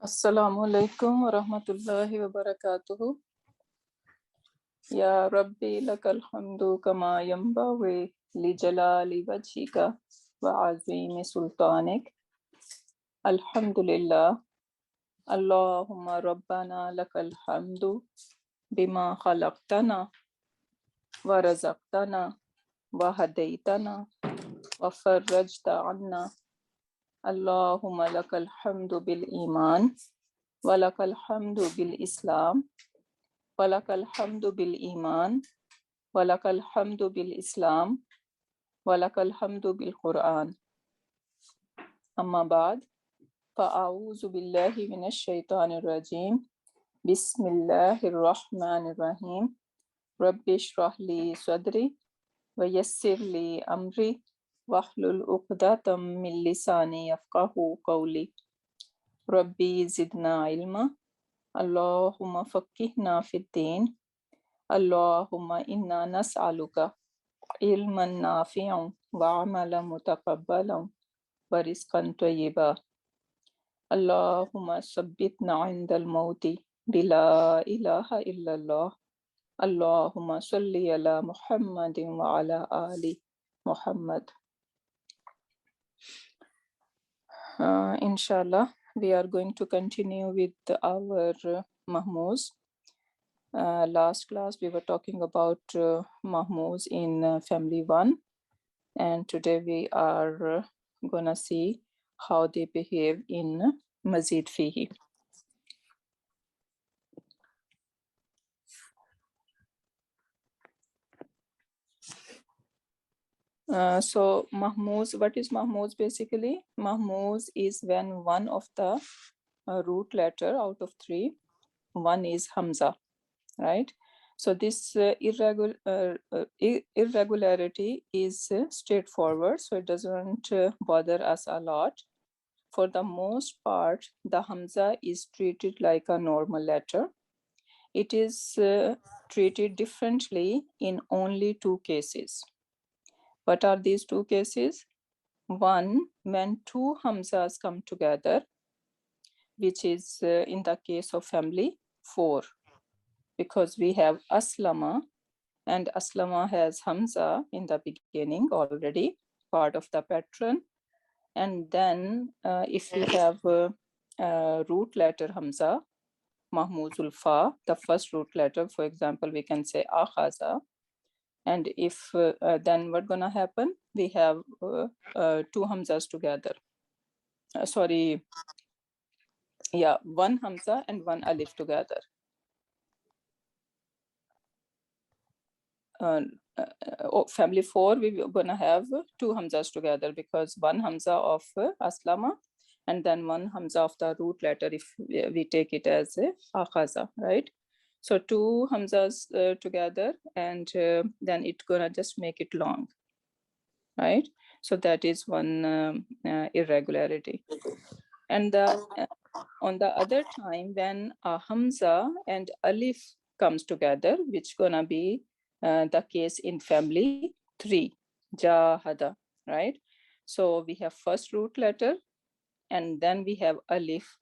Assalamu alaikum wa rahmatullahi wa barakatuhu. Ya Rabbi lakal hamdu kama yanbaghi li jalali wajhika wa azimi sultanik. Alhamdulillah. Allahumma rabbana lakal hamdu bima khalaqtana wa razaqtana wa hadaytana wa farrajta anna. Allahumma lakal hamdu bil iman wa lakal hamdu bil islam. Walakal hamdu bil iman, walakal hamdu bil islam, walakal hamdu bil Quran. Amma ba'd, fa'auzu billahi minash shaitanir rajim. Bismillahir rahmanir rahim. Rabbi shrah li sadri wa yassir li amri wahlul uqdatam min lisani yafqahu qawli. Rabbi zidna ilma. Allahumma faqqihna fid din. Allahumma inna nas'aluka ilman nafi'an wa amalan mutaqabbalan wa rizqan tayyiba. Allahumma sabbitna 'indal mauti bila ilaha illallah. Allahumma salli ala Muhammadin wa ala ali Muhammad. Inshallah, we are going to continue with our Mahmouz. Last class we were talking about Mahmouz in family 1, and today we are gonna see how they behave in Mazid Fihi. So Mahmouz, what is Mahmouz basically? Mahmouz is when one of the root letter out of 3, one is Hamza, right? So this irregularity is straightforward, so it doesn't bother us a lot. For the most part, the Hamza is treated like a normal letter. It is treated differently in only 2 cases. What are these 2 cases? One, when 2 Hamzas come together, which is in the case of family 4, because we have Aslama, and Aslama has Hamza in the beginning already, part of the pattern. And then if we have root letter Hamza, Mahmuzul Fa, the first root letter, for example, we can say Akhaza. And if then what's gonna happen? We have 2 Hamzas together. One Hamza and 1 Alif together. Family 4, we're gonna have 2 Hamzas together, because 1 Hamza of Aslama and then 1 Hamza of the root letter, if we take it as Akhaza, right? So 2 Hamzas together, and then it's gonna just make it long, right? So that is one irregularity. And on the other time, when a Hamza and Alif comes together, which gonna be the case in family 3, Jahada, right? So we have first root letter, and then we have Alif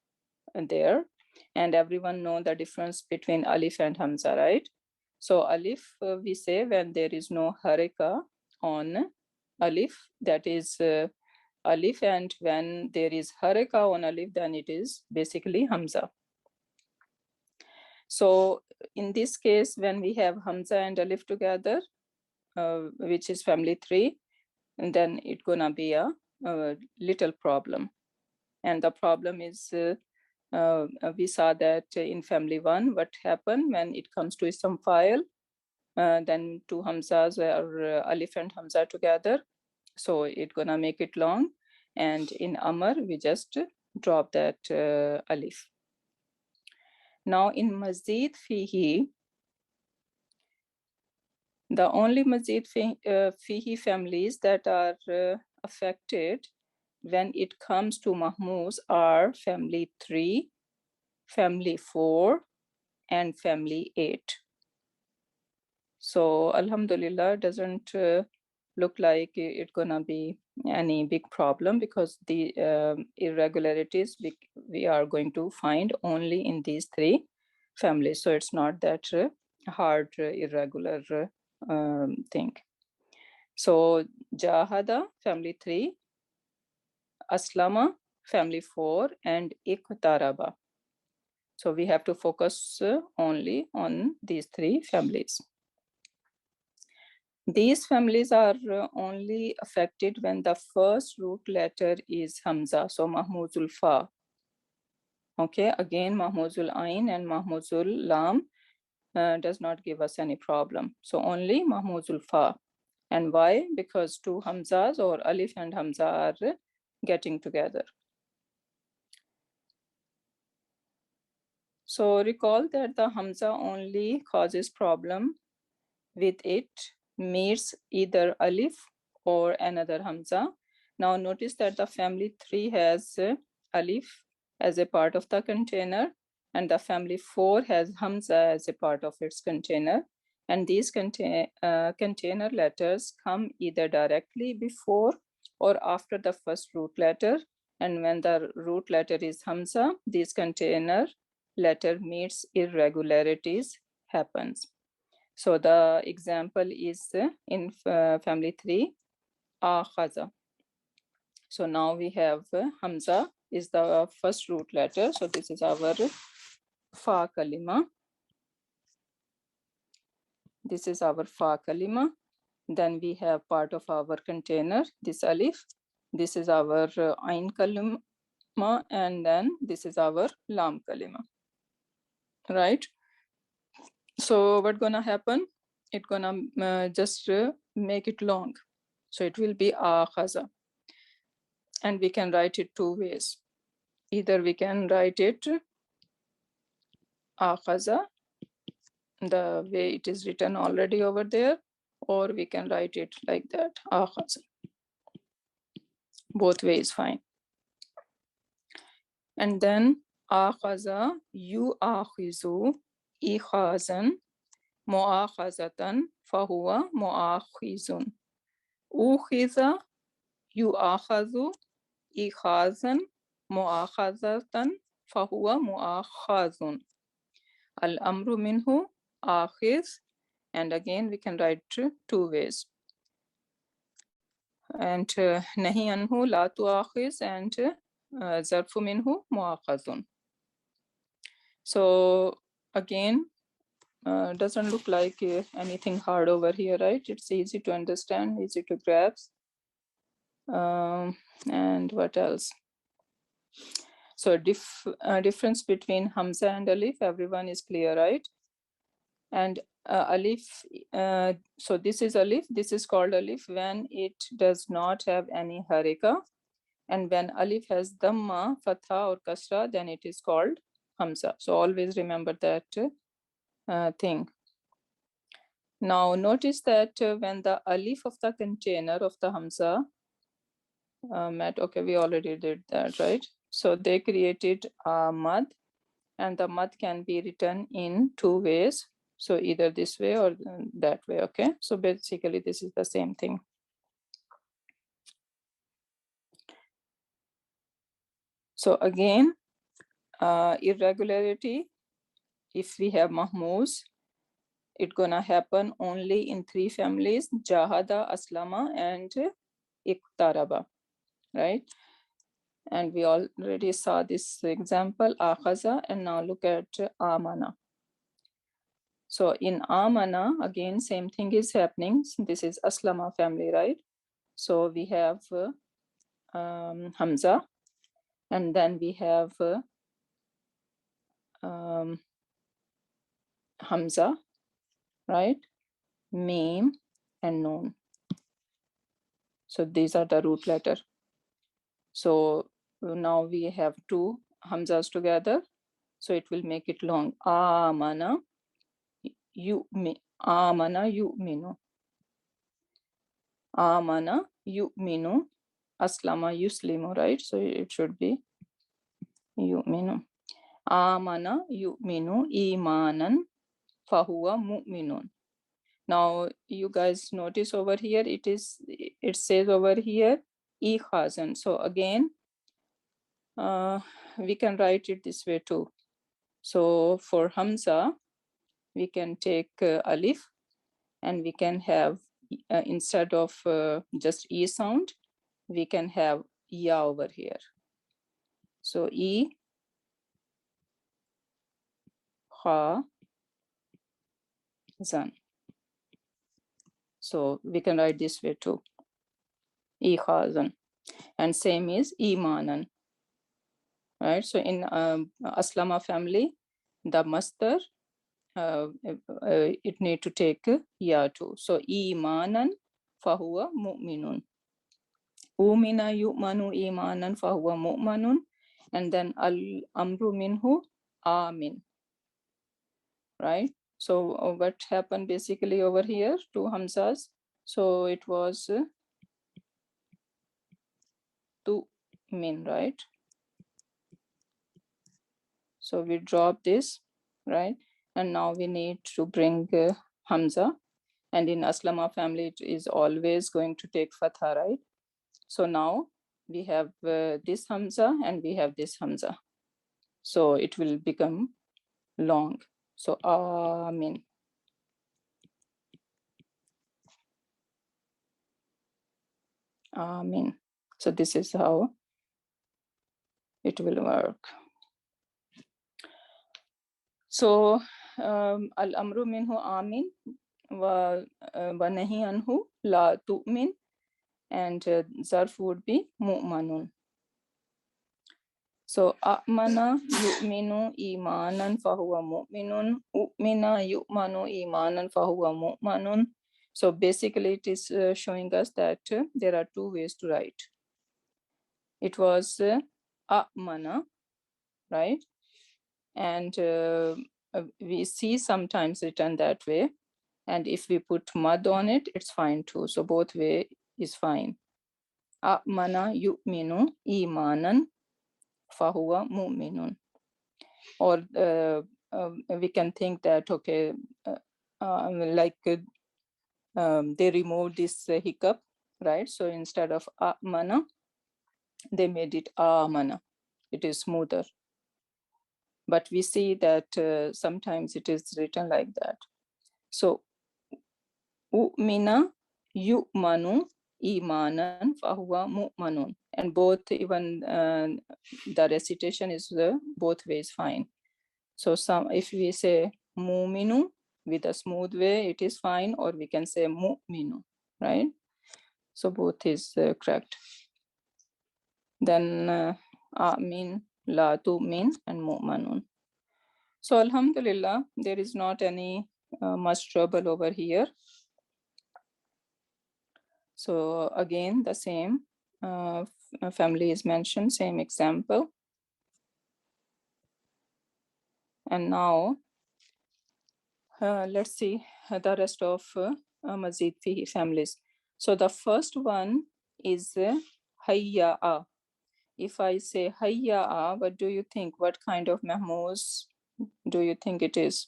there, and everyone know the difference between Alif and Hamza, right? So Alif, we say when there is no harika on Alif, that is Alif, and when there is harika on Alif, then it is basically Hamza. So in this case, when we have Hamza and Alif together, which is family 3, and then it's gonna be a little problem. And the problem is, we saw that in family 1, what happened when it comes to some file, then 2 Hamzas or Alif and Hamza together. So it's gonna make it long. And in Amr, we just drop that Alif. Now in Mazid Fihi, the only Mazid Fihi families that are affected when it comes to Mahmouz are family 3, family 4, and family 8. So Alhamdulillah, doesn't look like it's gonna be any big problem, because the irregularities we are going to find only in these three families. So it's not that hard irregular thing. So Jahada, family 3, Aslama, family 4, and Iqtaraba. So we have to focus only on these three families. These families are only affected when the first root letter is Hamza. So Mahmuzul Fa. Okay, again Mahmuzul Ain and Mahmuzul Lam does not give us any problem. So only Mahmuzul Fa. And why? Because two Hamzas or Alif and Hamza are getting together. So recall that the Hamza only causes problem with it meets either Alif or another Hamza. Now notice that the family 3 has Alif as a part of the container, and the family 4 has Hamza as a part of its container. And these container letters come either directly before or after the first root letter. And when the root letter is Hamza, this container letter meets irregularities happens. So the example is in family 3, Akhaza. So now we have Hamza is the first root letter. So this is our Fa Kalima. This is our Fa Kalima. Then we have part of our container, this Alif. This is our Ain Kalima. And then this is our Lam Kalima. Right? So what's gonna happen? It's gonna just make it long. So it will be Akhaza. And we can write it two ways. Either we can write it Akhaza, the way it is written already over there, or we can write it like that, Akhaza. Both ways fine. And then Akhaza, yu akhizu, ikhazan, muakhazatan, fahuwa muakhizun. Ukhiza, yu akhazu, ikhazan, muakhazatan, fahuwa muakhazun. Al-amru minhu akhiz, and again we can write two ways. And nahi anhu la tuakhiz, and zarfu minhu muakhazun. So again, doesn't look like anything hard over here, right? It's easy to understand, easy to grasp. And what else? So difference between Hamza and Alif, everyone is clear, right? And Alif, so this is Alif, this is called Alif when it does not have any harika. And when Alif has Dhamma, Fatha or Kasra, then it is called Hamza. So always remember that thing. Now notice that when the Alif of the container of the Hamza met, okay, we already did that, right? So they created a mad, and the mad can be written in two ways. So either this way or that way, okay? So basically this is the same thing. So again, irregularity, if we have Mahmuz, it's gonna happen only in three families, Jahada, Aslama, and Iqtaraba, right? And we already saw this example, Akhaza, and now look at Amana. So in Amana, again, same thing is happening. This is Aslama family, right? So we have Hamza, and then we have Hamza, right? Mim and Noon. So these are the root letter. So now we have two Hamzas together. So it will make it long. Amana, Amana yu'minu. Amana yu'minu. Aslama yuslimu, right? So it should be yu'minu. Amana yu'minu imanan fahuwa mu'minun. Now you guys notice over here, it says over here ikhazan. So again, we can write it this way too. So for Hamza, we can take alif, and we can have, instead of just E sound, we can have ya over here. So E, kha, zan. So we can write this way too, E khazan. And same is imanan, right? So in Aslama family, the master, it need to take ya too. So imanan fahuwa mu'minun. Umina yu'manu imanan fahuwa mu'manun. And then al-amru minhu amin, right? So what happened basically over here, two Hamzas. So it was to min, right? So we drop this, right? And now we need to bring Hamza. And in Aslama family, it is always going to take Fatha, right? So now we have this Hamza and we have this Hamza. So it will become long. So Amin. Amin. So this is how it will work. So al-amru minhu amin wa nahi anhu la tu'min, and zarf would be mu'manun. So amana yu'minu imanan fahuwa mu'minun, u'mina yu'manu imanan fahuwa mu'manun. So basically it is showing us that there are two ways to write. It was amana, right? And we see sometimes written that way. And if we put mud on it, it's fine too. So both way is fine. Amana yu'minu imanan fahuwa mu'minun. Or we can think that, okay, like they removed this hiccup, right? So instead of amana, they made it amana. It is smoother. But we see that sometimes it is written like that. So u'mina yu'manu imanan fahuwa mu'manun. And both, even the recitation is both ways fine. So if we say mu'minu with a smooth way, it is fine, or we can say mu'minu, right? So both is correct. Then amin, la tu'min, and mu'manun. So alhamdulillah, there is not any much trouble over here. So again, the same family is mentioned, same example. And now let's see the rest of Mazid Fihi families. So the first one is hayya'a. If I say hayya'a, what do you think? What kind of mahmouz do you think it is?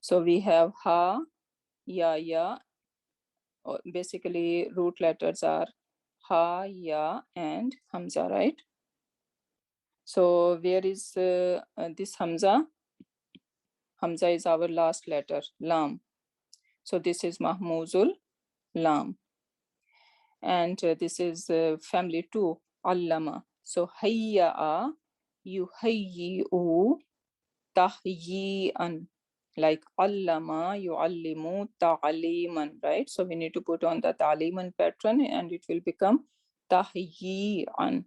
So we have ha, ya. Basically, root letters are ha, ya, and Hamza, right? So where is this Hamza? Hamza is our last letter, lam. So this is mahmuzul lam. And this is family 2, allama. So hayya'a, yuhayyi'u, tahyi'an. Like allama, yu'allimu, ta'aliman, right? So we need to put on the ta'aliman pattern and it will become tahyi'an.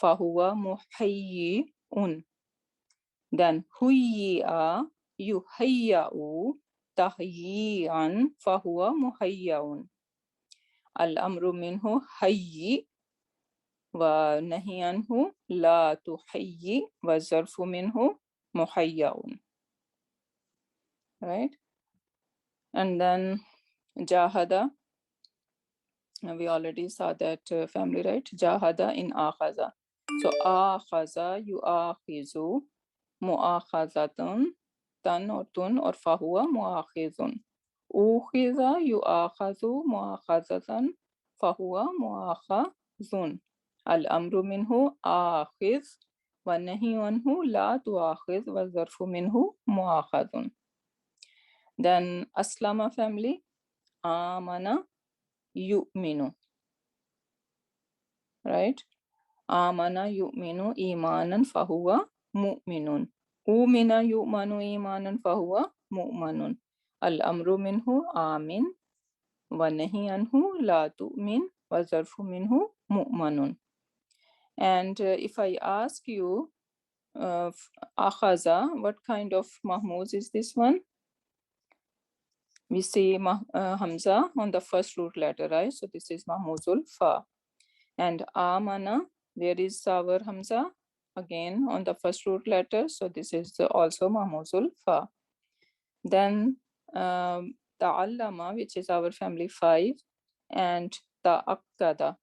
Fahuwa muhayyi'un. Then huyyi'a, yuhayya'u, tahyi'an, fahuwa muhayya'un. Al-amru minhu hayyi wa nahi anhu la tuhayyi wa zarfu minhu muhayya'un. Right? And then jahada, we already saw that family, right? Jahada in akhaza. So akhaza, yu'akhizu, mu'akhazatun, tan or tun or fahuwa mu'akhizun. Ukhiza yu'akhazu mu'akhazatan fahuwa mu'akhazun. Al-amru minhu akhiz wa nahyu anhu la tu'akhiz wa zarfu minhu mu'akhazun. Then Aslama family, amana yu'minu, right? Amana yu'minu imanan fahuwa mu'minun. Umina yu'manu imanan fahuwa mu'manun. Al-amru minhu amin wa nahi anhu la tu'min wa zarfu minhu mu'manun. And if I ask you, akhaza, what kind of Mahmoud is this one? We see Hamza on the first root letter, right? So this is Mahmuzul Fa. And Amana, where is our Hamza? Again on the first root letter. So this is also Mahmuzul Fa. Then Ta'allama, which is our family 5. And Ta'akkada.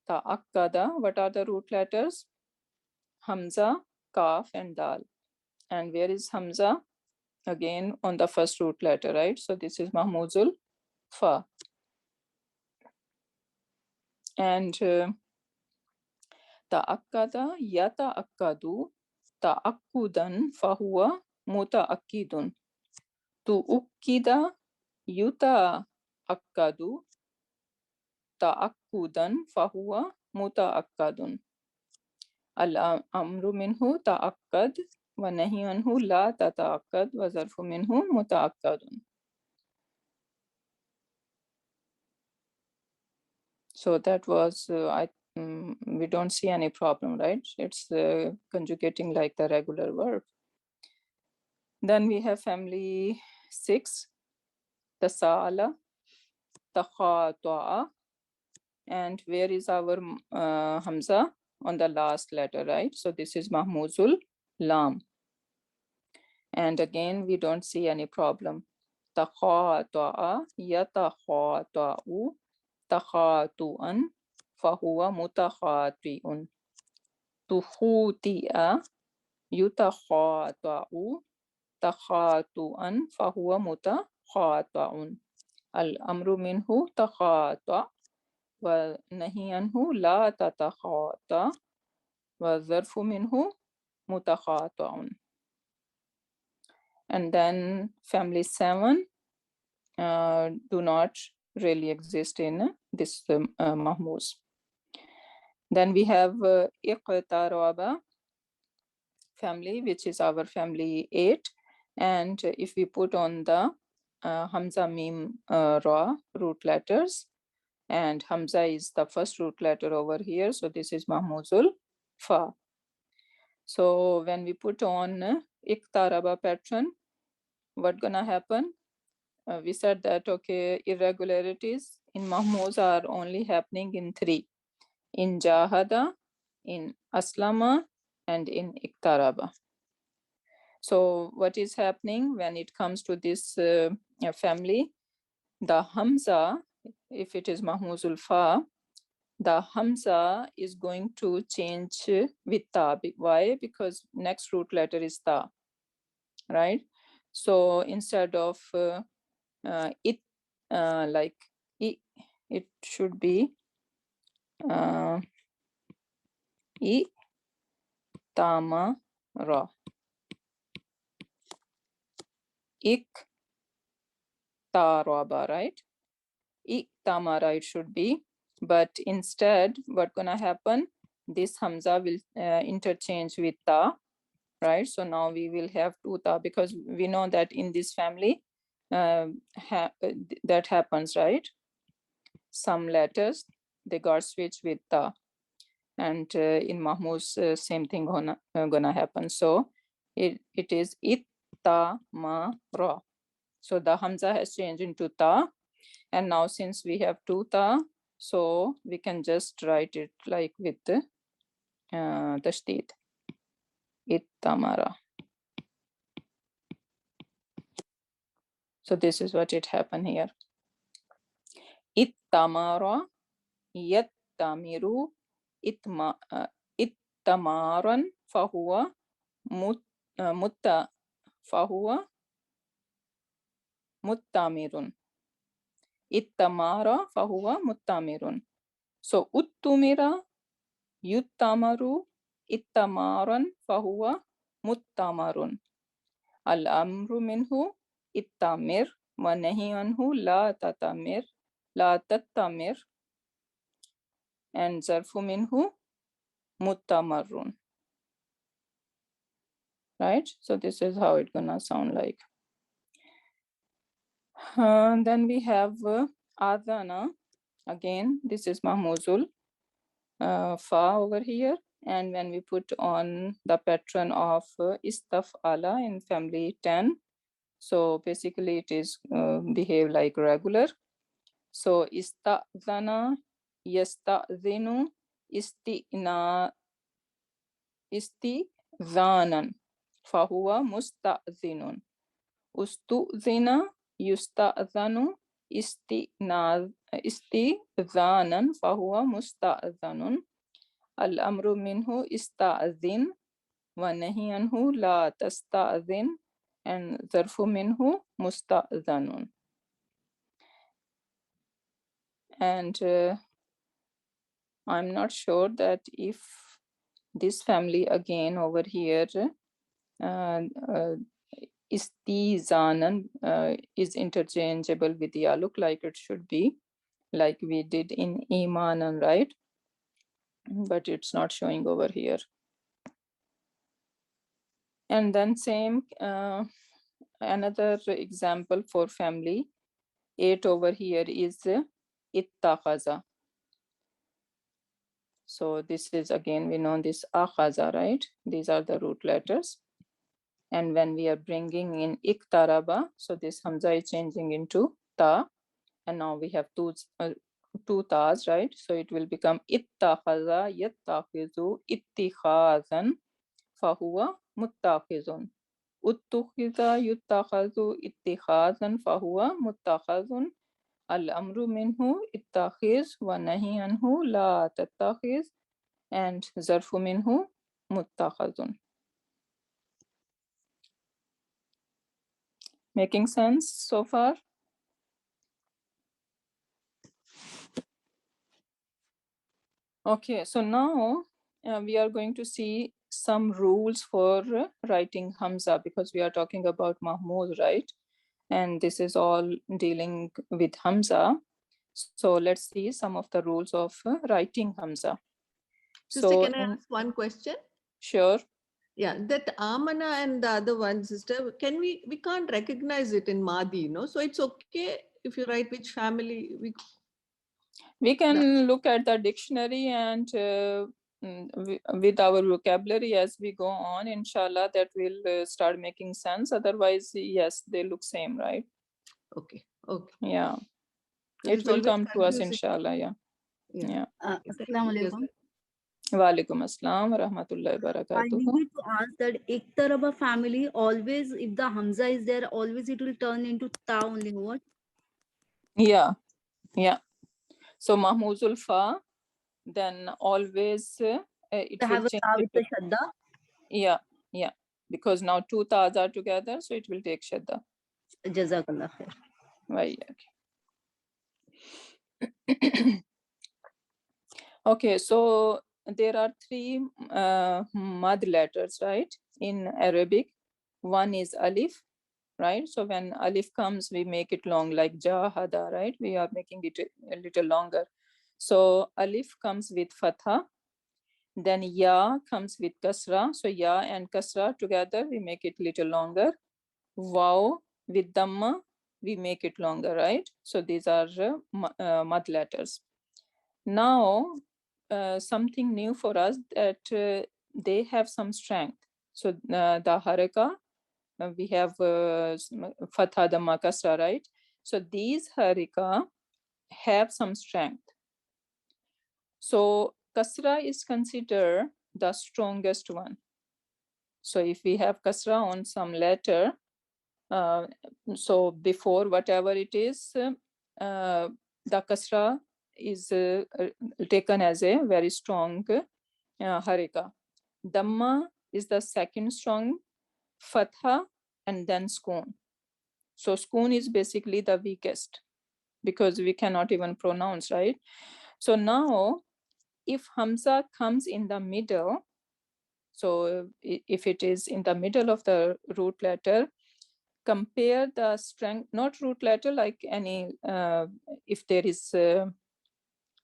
Ta'akkada, what are the root letters? Hamza, Kaf, and Dal. And where is Hamza? Again on the first root letter, right? So this is Mahmuzul Fa. And ta'akkada yata'akkadu ta'akkudan fahuwa muta'akkidun. Tu'ukkida yuta'akkadu ta'akkudan fahuwa muta'akkadun. Al-amru minhu ta'akkad wa nahi anhu la tata'akkad wa zarfu minhu muta'akkadun. So that was, we don't see any problem, right? It's conjugating like the regular verb. Then we have family 6, tasa'ala, takhata'a. And where is our Hamza? On the last letter, right? So this is Mahmuzul Lam. And again, we don't see any problem. Takhata'a, yatakhata'u, takhatu'an, fahuwa mutakhati'un. Tukhuti'a, yutakhata'u, takhatu'an, fahuwa mutakhata'un. Al-amru minhu takhata' wa nahi anhu la tatakhata' wa zarfu minhu mutakhata'un. And then family 7 do not really exist in this Mahmuz. Then we have Iqtaraba family, which is our family 8. And if we put on the Hamza Mim Ra root letters, and Hamza is the first root letter over here, so this is Mahmuzul Fa. So when we put on Iqtaraba pattern, what's gonna happen? We said that, okay, irregularities in Mahmuz are only happening in 3. In Jahada, in Aslama, and in Iqtaraba. So what is happening when it comes to this family? The Hamza, if it is Mahmuzul Fa, the Hamza is going to change with Ta. Why? Because next root letter is Ta, right? So instead of it, like it should be I Tama Ra. Ik Taraba, right? Ik Tamara it should be. But instead, what's gonna happen? This Hamza will interchange with Ta, right? So now we will have 2 Ta, because we know that in this family that happens, right? Some letters, they got switched with Ta. And in Mahmuz, same thing gonna happen. So it is Ittamara. So the Hamza has changed into Ta. And now since we have 2 Ta, so we can just write it like with the tashdid. Ittamara. So this is what it happened here. Ittamara, yattamiru, ittamaran, fahuwa mutta, fahuwa muttamirun. Ittamara fahuwa muttamirun. So uttumira, yuttamaru, ittamaran fahuwa muttamarun. Al-amru minhu ittamir wa nahi anhu la tatamir, la tattamir. And zarfu minhu muttamarun. Right? So this is how it's gonna sound like. Then we have adana. Again, this is mahmuzul fa over here. And when we put on the pattern of istaf'ala in family 10, so basically it is behave like regular. So ista'zana, yasta'zinu, isti'zanan, fahuwa musta'zinun. Ustu'zina, yusta'zanu, isti'zanan, fahuwa musta'zanun. Al-amru minhu ista'zin, wa nahi anhu la tasta'zin, and zarfu minhu musta'zanun. And I'm not sure that if this family again over here istizanan is interchangeable with ya, look like it should be like we did in imanan, right? But it's not showing over here. And then same another example for family 8 over here is ittakhaza. So this is again, we know this akhaza, right? These are the root letters. And when we are bringing in iktaraba, so this hamza is changing into ta. And now we have two tas, right? So it will become ittakhaza, yattakhizu, ittikhazan, fahuwa muttakhizun. Uttukhiza, yuttakhazu, ittikhazan, fahuwa muttakhazun. Al-amru minhu ittakhiz wa nahi anhu la tattakhiz, and zarfu minhu muttakhazun. Making sense so far? Okay, so now we are going to see some rules for writing Hamza, because we are talking about Mahmoud, right? And this is all dealing with Hamza. So let's see some of the rules of writing Hamza. Sister, So can I ask one question? Sure. Yeah, that amana and the other one, sister, we can't recognize it in Madi, no? So it's okay if you write which family we can look at the dictionary and with our vocabulary as we go on, inshallah, that will start making sense. Otherwise, yes, they look same, right? Okay. Okay. Yeah. It will come to us, inshallah. Yeah. Assalamu alaikum. Walaikum assalam wa rahmatullahi wa I barakatuh. needed to ask that Iktaraba family, always if the Hamza is there, always it will turn into Ta only. What? Yeah. So Mahmuzul Fa, then always it will change with Shadda. Yeah. Because now two Ta's are together, so it will take Shadda. Jazakallah khair. Right. Okay, so there are 3 mad letters, right, in Arabic. One is alif, right? So when alif comes, we make it long, like jahada, right? We are making it a little longer. So alif comes with fatha, then ya comes with kasra. So ya and kasra together, we make it little longer. Waw with dhamma, we make it longer, right? So these are mad letters. Now, something new for us, that they have some strength. So the haraka, we have fatha, dhamma, kasra, right? So these harika have some strength. So kasra is considered the strongest one. So if we have kasra on some letter, so before whatever it is, the kasra is taken as a very strong harika. Dhamma is the second strong, fatha, and then skun. So skun is basically the weakest because we cannot even pronounce, right? So now if Hamza comes in the middle, so if it is in the middle of the root letter, compare the strength, not root letter like any, if there is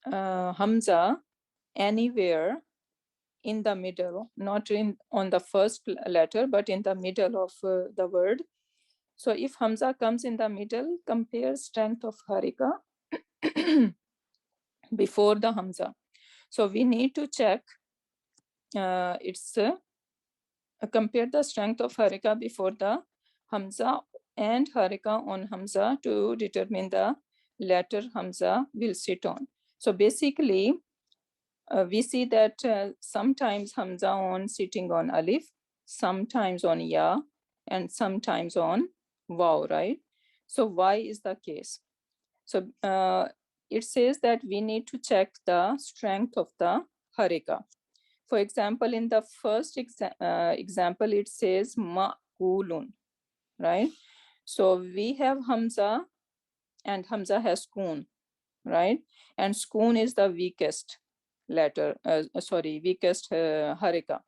Hamza anywhere in the middle, not on the first letter, but in the middle of the word. So if Hamza comes in the middle, compare strength of Harika before the Hamza. So we need to check, compare the strength of Harika before the Hamza and Harika on Hamza to determine the letter Hamza will sit on. So basically, we see that sometimes Hamza on sitting on Alif, sometimes on Ya, and sometimes on Waw, right? So why is the case? So it says that we need to check the strength of the Harika. For example, in the first example, it says ma'kulun, right? So we have Hamza and Hamza has skun, right? And skun is the weakest letter, weakest Harika.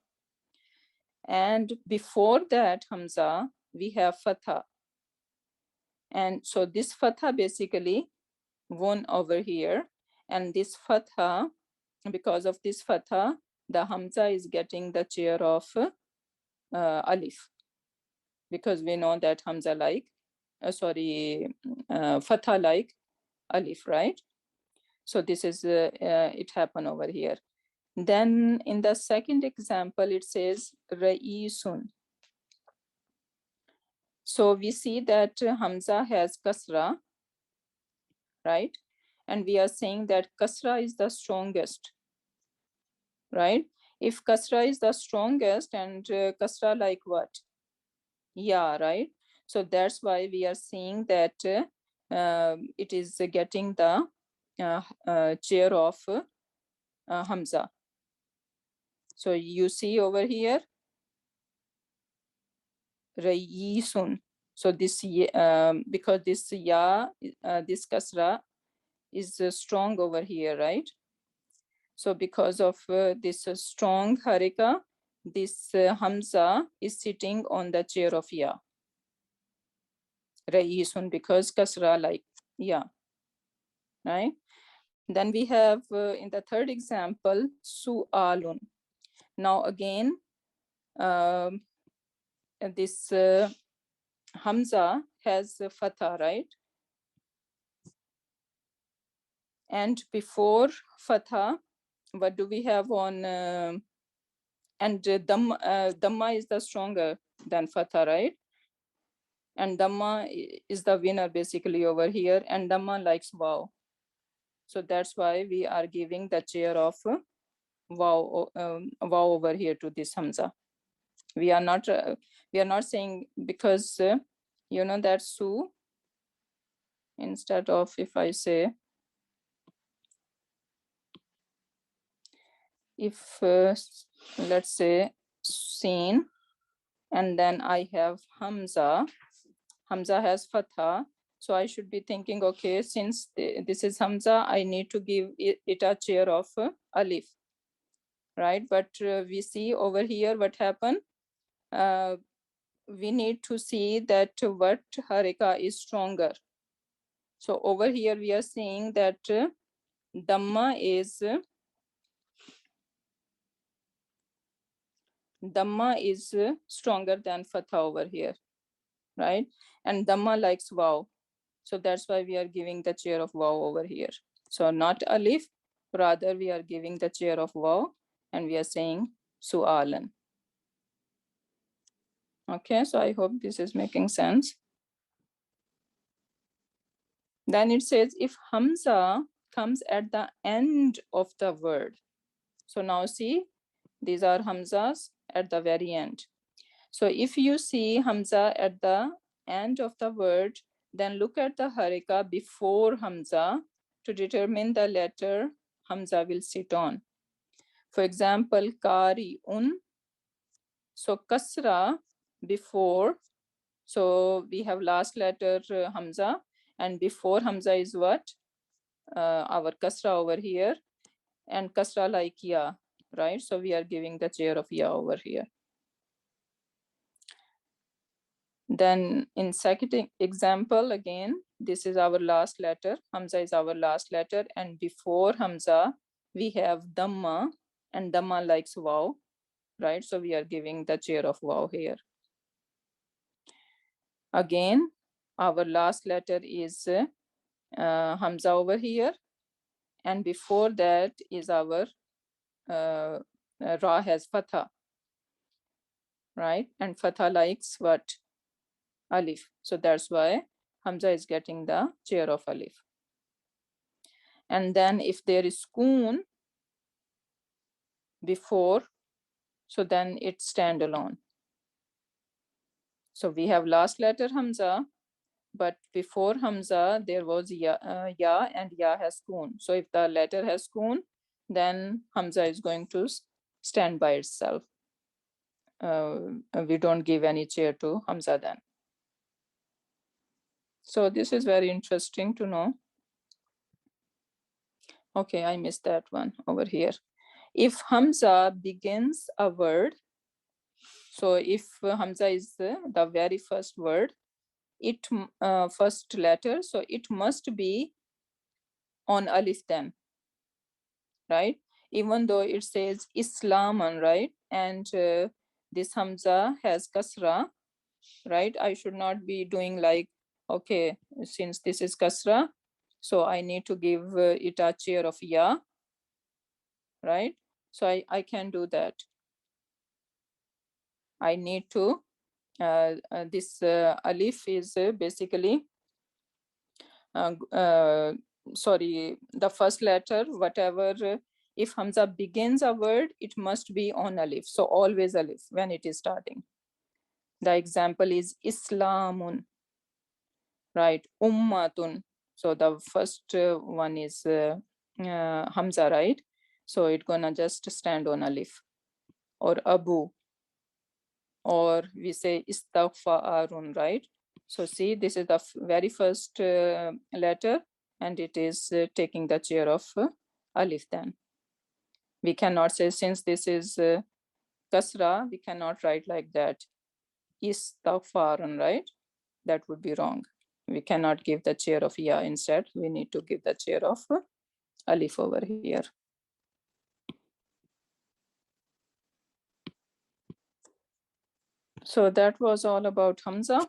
And before that Hamza, we have Fatha. And so this Fatha basically won over here. And this Fatha, because of this Fatha, the Hamza is getting the chair of Alif. Because we know that Hamza like, Fatha like Alif, right? So this is, it happened over here. Then in the second example, it says Ra'isun. So we see that Hamza has Kasra, right? And we are saying that Kasra is the strongest, right? If Kasra is the strongest and Kasra like what? Yeah, right? So that's why we are seeing that it is getting the chair of Hamza. So you see over here, Ra'isun. So this, because this Ya, this Kasra is strong over here, right? So because of this strong Harika, this Hamza is sitting on the chair of Ya. Ra'isun, because Kasra like Ya, right? Then we have in the third example, Su'alun. Now again, this Hamza has Fatha, right? And before Fatha, what do we have on? And Dhamma is the stronger than Fatha, right? And Dhamma is the winner basically over here. And Dhamma likes Waw. So that's why we are giving the chair of Waw over here to this Hamza. We are not saying because you know that Su, instead of, if I say, if let's say Sin, and then I have Hamza has Fatha, so I should be thinking, okay, since this is Hamza, I need to give it a chair of Alif, right? But we see over here what happened. We need to see that what Harika is stronger. So over here we are seeing that Dhamma is stronger than Fatha over here, right? And Dhamma likes Waw. So that's why we are giving the chair of Waw over here. So not Alif, rather we are giving the chair of Waw and we are saying Su'alan. Okay, so I hope this is making sense. Then it says if Hamza comes at the end of the word. So now see, these are Hamzas at the very end. So if you see Hamza at the end of the word, then look at the Harika before Hamza to determine the letter Hamza will sit on. For example, Kari'un. So Kasra before So we have last letter Hamza, and before Hamza is what? Our kasra over here, and kasra like ya, right? So we are giving the chair of ya over here. Then in second example, again, this is our last letter. Hamza is our last letter, and before Hamza, we have Dhamma, and Dhamma likes wow, right? So we are giving the chair of wow here. Again, our last letter is Hamza over here, and before that is our Ra has Fatha, right? And Fatha likes what? Alif. So that's why Hamza is getting the chair of Alif. And then if there is Koon before, so then it's standalone. So we have last letter Hamza, but before Hamza, there was ya, and ya has Koon. So if the letter has Koon, then Hamza is going to stand by itself. We don't give any chair to Hamza then. So this is very interesting to know. Okay, I missed that one over here. If Hamza begins a word, so if Hamza is the very first word, it first letter, so it must be on Alif then, right? Even though it says Islaman, right? And this Hamza has kasra, right? I should not be doing like, okay, since this is kasra, so I need to give it a chair of ya, right? So I can do that. I need to, this alif is basically, sorry, the first letter, whatever, if Hamza begins a word, it must be on alif. So always alif when it is starting. The example is Islamun, right? Ummatun. So the first one is Hamza, right? So it's gonna just stand on alif. Or Abu, or we say Istaghfarun, right? So see, this is the very first letter, and it is taking the chair of alif then. We cannot say, since this is kasra, we cannot write like that. Istaghfarun, right? That would be wrong. We cannot give the chair of ya instead. We need to give the chair of alif over here. So that was all about Hamza.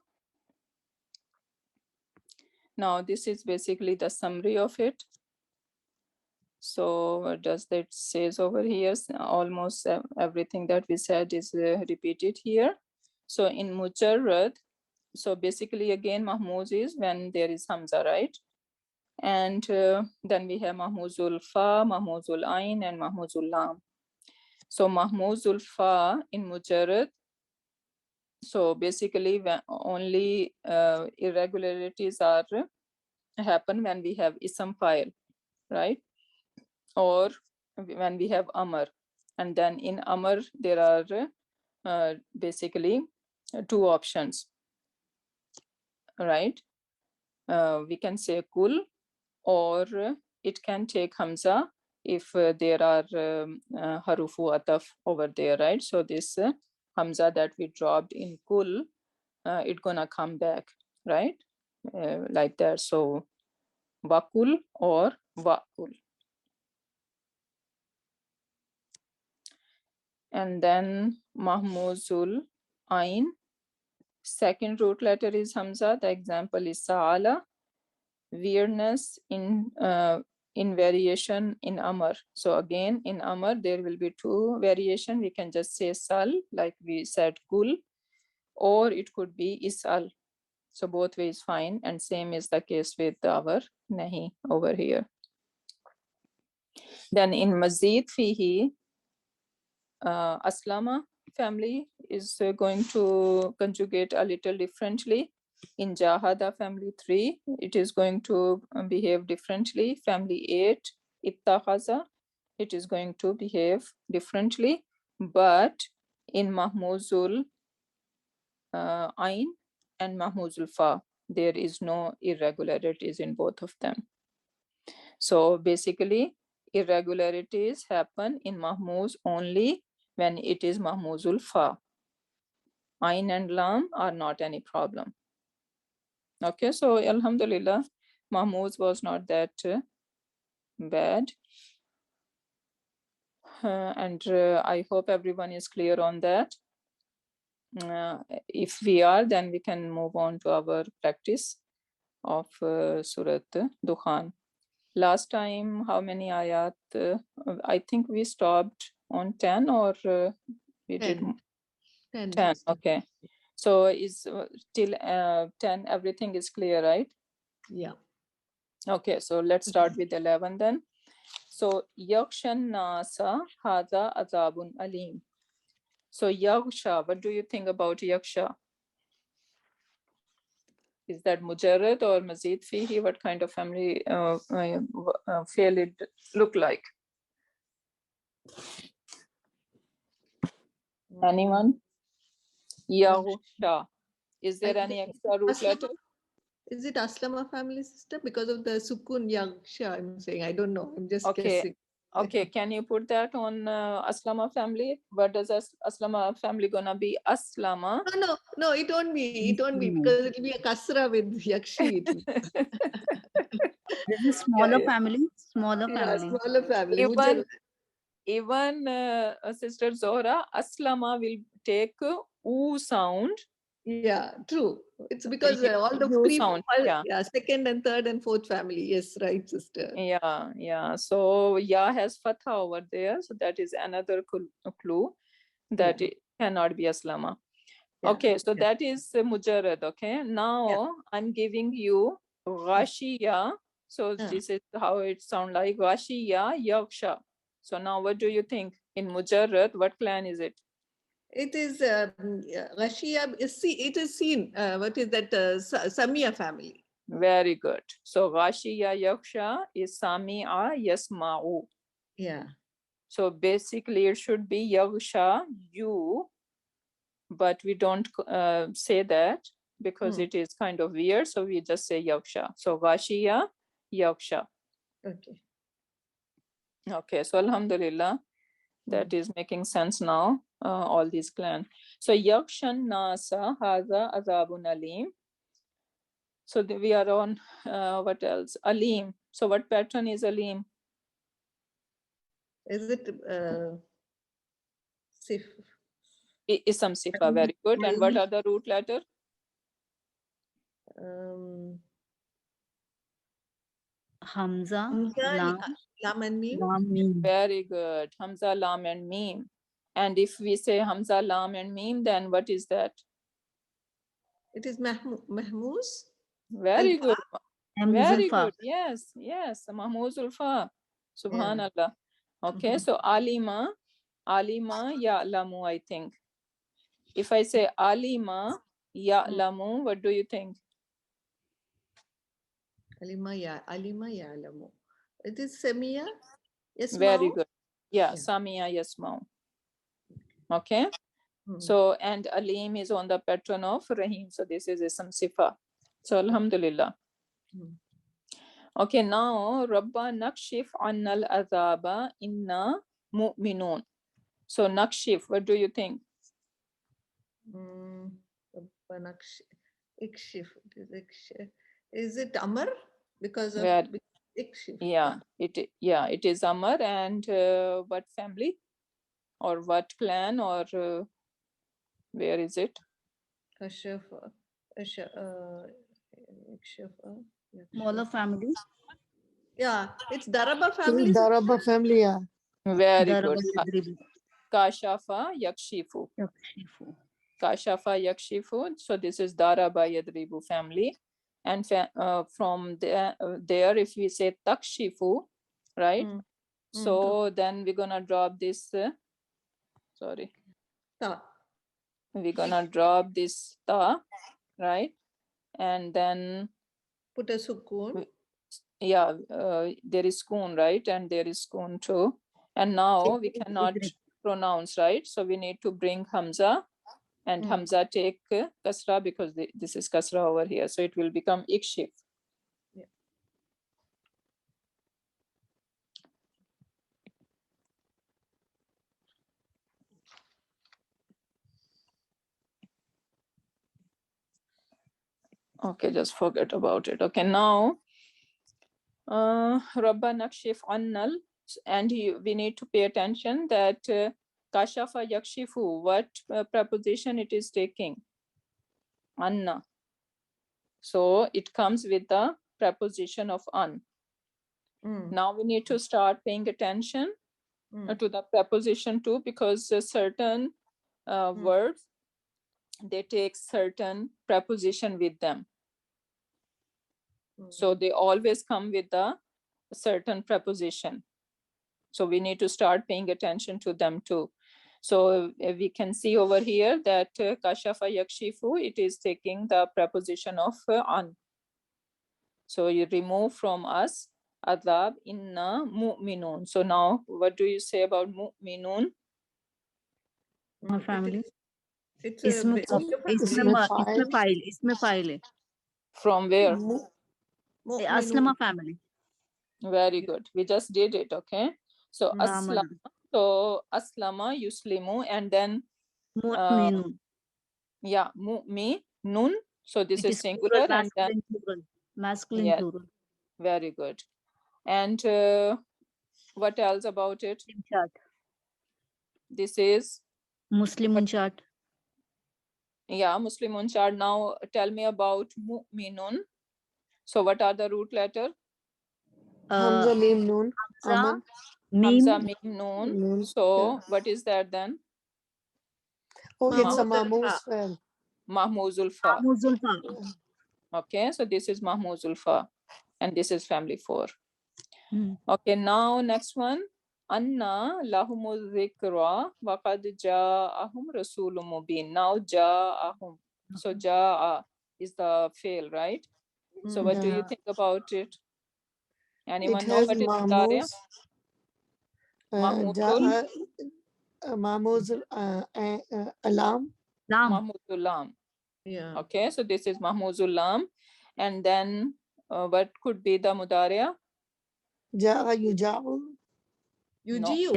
Now this is basically the summary of it. So what does that says over here? Almost everything that we said is repeated here. So in Mujarrad, so basically again Mahmoud is when there is Hamza, right? And then we have Mahmuzul Fa, Mahmuzul Ain, and Mahmuzul Lam. So Mahmuzul Fa in Mujarrad, so basically when only irregularities are happen when we have Isam file, right? Or when we have Amar. And then in Amar, there are basically two options, right? We can say Kul, or it can take Hamza if there are Harufu Ataf over there, right? So this Hamza that we dropped in Kul, it's gonna come back, right? Like that. So Wakul or Wakul. And then Mahmuzul Ain. Second root letter is Hamza. The example is Sa'ala. Weirdness in variation in Amar. So again, in Amar, there will be two variation. We can just say Sal, like we said Kul, or it could be Isal. So both ways fine. And same is the case with our Nahi over here. Then in Mazid Fihi, Aslama family is going to conjugate a little differently. In Jahada family 3, it is going to behave differently. Family 8, Ittakhaza, it is going to behave differently. But in Mahmuzul Ain, and mahmuzul fa. There is no irregularities in both of them. So basically, irregularities happen in mahmuz only when it is mahmuzul fa. Ain and lam are not any problem. Okay, so alhamdulillah, mahmuz was not that bad. And I hope everyone is clear on that. If we are, then we can move on to our practice of Surat Dukhan. Last time, how many ayat? I think we stopped on 10 or we did 10. 10. Okay. So is till 10, everything is clear, right? Yeah. Okay, so let's start with 11 then. So yakshan nasa hadha azabun alim. So yaksha, what do you think about yaksha? Is that mujarrad or mazid fihi? What kind of family fail it look like? Anyone? Yaksha. Is there any extra root letter? Is it Aslama family, sister? Because of the sukun yaksha, I'm saying. I don't know. I'm just Okay. guessing. Okay, can you put that on Aslama family? What does Aslama family gonna be? Aslama. No, it won't be. It won't be because it will be a kasra with yakshi. This is smaller family. Smaller family. Smaller family. Even Sister Zohra, Aslama will take oo sound. Yeah, true. It's because all the sound. Second and third and fourth family. Yes, right, sister. Yeah. So ya has fatha over there. So that is another clue that it cannot be Aslama. Okay, so that is mujarrad. Okay, now I'm giving you Ghashiya. So this is how it sounds like Ghashiya Yaksha. So now what do you think? In mujarrad, what clan is it? It is Ghashiya. It is seen. What is that? Samia family. Very good. So Ghashiya Yaksha is Sami'a Yasma'u. Yeah. So basically it should be Yaksha, you, but we don't say that because it is kind of weird. So we just say Yaksha. So Ghashiya Yaksha. Okay. Okay, so Alhamdulillah, that is making sense now, all these clans. So Yakshan Nasa Haza Azabun Alim. So we are on, what else? Alim. So what pattern is Alim? Is it Sif? Isam Sifa, very good. And what are the root letter? Hamza, Lam and Mim. Very good. Hamza, Lam and Mim. And if we say Hamza, Lam and Mim, then what is that? It is Mahmuz. Very good. Very good. Yes. Mahmuz Ulfa. Subhanallah. Okay, so Alima Ya'lamu, I think. If I say Alima Ya'lamu, what do you think? Alima Ya'lamu. It is Samia Yasma'u. Very good. Yeah. Samia Yasma'u. Okay. So, and Alim is on the pattern of Rahim. So this is Isam Sifa. So Alhamdulillah. Okay, now Rabba Nakshif Annal Azaba Inna Mu'minun. So Nakshif, what do you think? Rabba Nakshif. Is it Amar? Because of Ikshif. Yeah, it is Amar. And what family? Or what clan? Or where is it? Smaller family. Yeah, it's Daraba family. Daraba family, yeah. Very good. Kashafa Yakshifu. Kashafa Yakshifu. So this is Daraba Yadribu family. And from there, if we say Takshifu, right? So then we're gonna drop this. Sorry. Ta. We're gonna drop this ta, right? And then put a sukun. Yeah, there is skun, right? And there is skun too. And now we cannot pronounce, right? So we need to bring Hamza And Hamza take kasra because this is kasra over here. So it will become ikshif. Yeah. Okay, just forget about it. Okay, now Rabba nakshif annal, and we need to pay attention that kashafa yakshifu, what preposition it is taking? Anna. So it comes with the preposition of an. Now we need to start paying attention to the preposition too, because certain words, they take certain preposition with them. So they always come with a certain preposition. So we need to start paying attention to them too. So we can see over here that kashafa yakshifu, it is taking the preposition of an. So you remove from us adab inna mu'minun. So now what do you say about mu'minun? My family. It's इसमें file है. From where? Aslama family. Very good. We just did it. Okay. So aslama. So aslama yuslimu, and then Mu'minun. yeah, mu'minun. So this It is singular, and then masculine yes, plural. very good. And what else about it? Chart. This is Muslimun chart. Yeah, Muslimun chart. Now tell me about mu'minun. So what are the root letter? Hamza, Mim, Noon. Hamza, Hamza, Mim, Noon. So what is that then? Oh, it's a Mahmouz fail. Mahmouzul Fa. Mahmouzul Fa. Okay, so this is Mahmouzul Fa, and this is family 4. Okay, now next one. Anna lahumul zikra wa qad ja'ahum rasulun mubin. Now ja'ahum. So ja'a is the fail, right? So what do you think about it? Anyone know what is Mahmouz? Mahmouzul alam. Mahmouzul lam. Yeah. Okay, so this is Mahmouzul lam. And then what could be the mudariya? Ja'a yuja'u. Yujiu.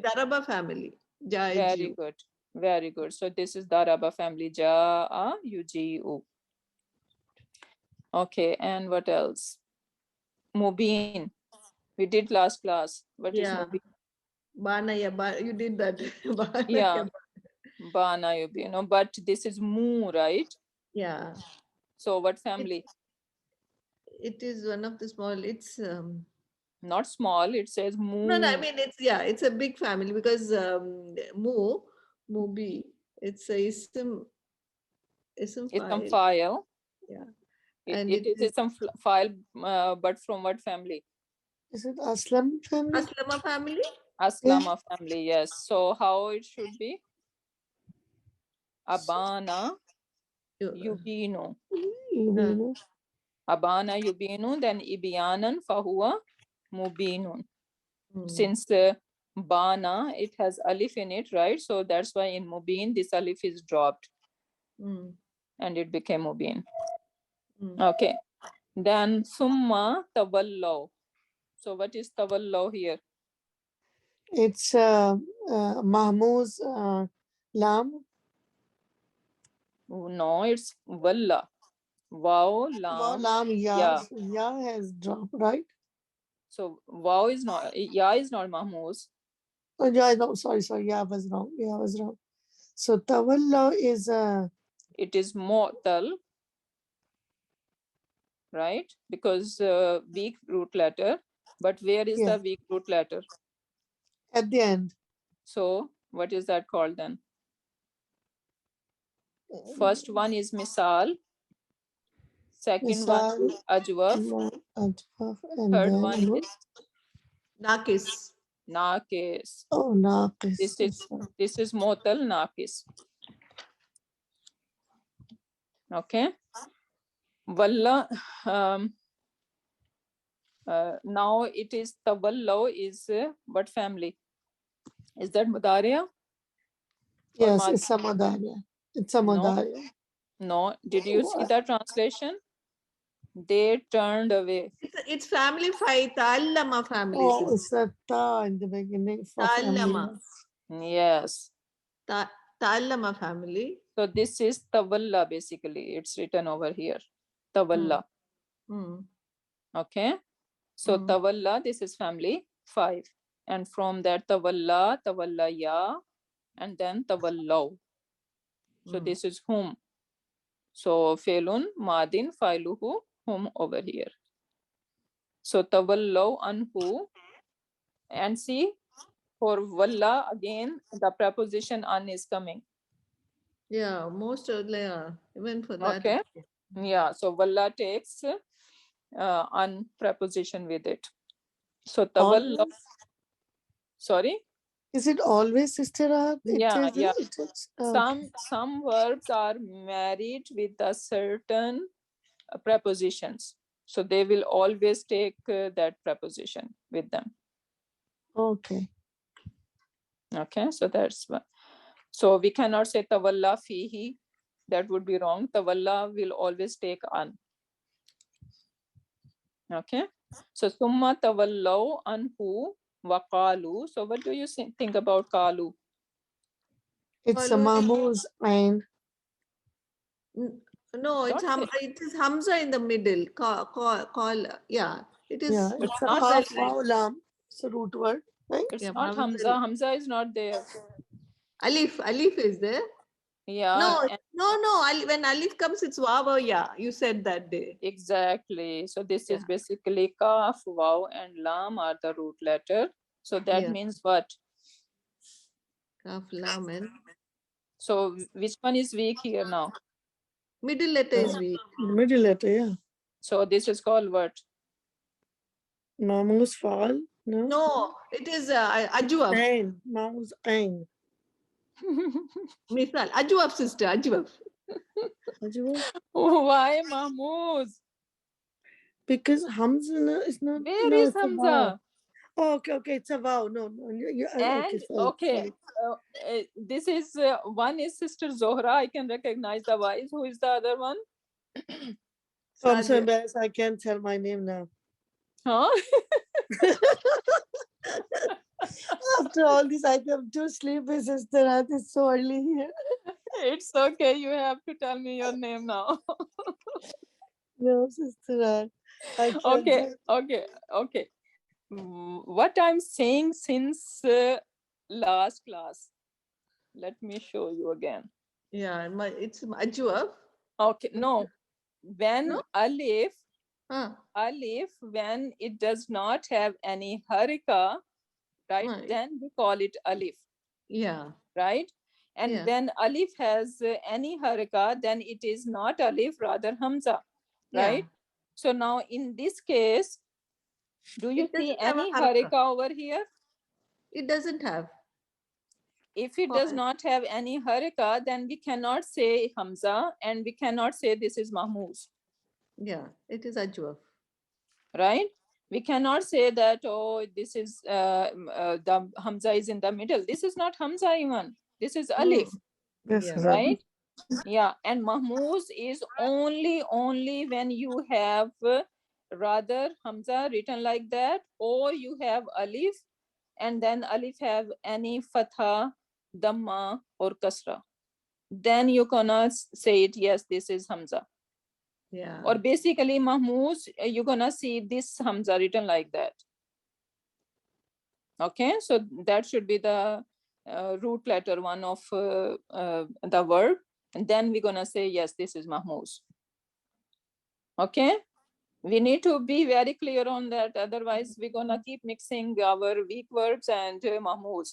Daraba family. Very good. Very good. So this is Daraba family. Ja'a yuji'u. Okay, and what else? Mubin. We did last class. What is Mubin? Bana ya you did that. Yeah. Bana yubi, but this is Mu, right? Yeah. So what family? It is one of the small, it's not small, it says Mu. No, I mean it's a big family because Mubi, it's a ism file. Yeah. And it is some file, but from what family? Is it Aslam family? Aslama family? Aslama family, yes. So how it should be? Abana yubinu. Abana yubinu, then ibyanan fahuwa mubinun. Since bana, it has alif in it, right? So that's why in mubin, this alif is dropped. And it became mubin. Okay. Then summa tawallaw. So what is tawallaw here? It's Mahmouz lam. No, it's walla. Wow, lam. Wow, lam, ya. Ya has dropped, right? So wow is not, ya is not Mahmouz. Oh, yeah, no, sorry, ya was wrong. Ya was wrong. So tawalla is it is mu'tal, right? Because weak root letter. But where is the weak root letter? At the end. So what is that called then? First one is misal. Second one is ajwaf. Third one is Naqis. Naqis. Oh, Naqis. This is mu'tal Naqis. Okay. Walla. Now it is tawallaw is what family? Is that Mudaria? Yes, it's a Madania. It's a No. Madania. No. Did you see the translation? They turned away. It's family fight. Ta'allama family. Oh, sister. it's a ta in the beginning for Ta'allama. family. Yes. Ta'allama family. So this is Tawalla basically. It's written over here. Tawalla. Okay. So Tawalla, this is family 5. And from that Tawalla, Tawallaya, and then Tawallaw. So this is whom. So Felun, Madin, Failuhu, whom over here. So Tawallaw anhu. And see, for Walla again, the preposition an is coming. Yeah, most of even for that. Okay. Yeah. So Walla takes an preposition with it. So Tawalla. Always? Sorry. Is it always, Sister? Yeah. Okay. Some verbs are married with a certain prepositions. So they will always take that preposition with them. Okay. Okay. So that's one. So we cannot say Tawalla fihi. That would be wrong. Tawalla will always take an. Okay. So summa tawallaw anhu wa qalu. So what do you think about qalu? It's a Mahmoud's Ain. No, it is Hamza in the middle. Call. Yeah, it is. Yeah, it's a half vowel lam. It's a root word, right? It's not Hamza. Hamza is not there. Alif is there. Yeah. No. When Alif comes, it's waw. Yeah, you said that day. Exactly. So this is basically kaf, waw, and lam are the root letter. So that means what? Kaf, lam, and. So which one is weak here now? Middle letter is weak. Middle letter, yeah. So this is called what? Mahmoud's Faal? No, it is Ajwab. Ain. Mahmoud's Ain. Misal. Ajwab, sister. Ajwab. Why Mahmoud? Because Hamza is not. Where is Hamza? Oh, okay. It's a vow. No. Okay. This is one is Sister Zohra. I can recognize the voice. Who is the other one? I'm so embarrassed. I can't tell my name now. Huh? After all this, I come to sleep, Sister. It's so early here. It's okay. You have to tell me your name now. No, Sister. Okay. What I'm saying since last class. Let me show you again. Yeah, it's Ajwab. Okay, no. When Alif, when it does not have any harika, right? Then we call it Alif. Yeah. Right? And when Alif has any harika, then it is not Alif, rather Hamza. Right? So now in this case, do you see any harika over here? It doesn't have. If it does not have any harika, then we cannot say Hamza and we cannot say this is Mahmoud. Yeah, it is Ajwaf. Right? We cannot say that, oh, this is the Hamza is in the middle. This is not Hamza even. This is Alif. Right? Yeah. And Mahmoud is only when you have rather Hamza written like that, or you have Alif and then Alif have any Fatha, Dhamma or Kasra. Then you cannot say it, yes, this is Hamza. Yeah. Or basically Mahmoud, you're gonna see this Hamza written like that. Okay, so that should be the root letter one of the word. And then we're gonna say, yes, this is Mahmoud. Okay, we need to be very clear on that. Otherwise, we're gonna keep mixing our weak words and Mahmoud.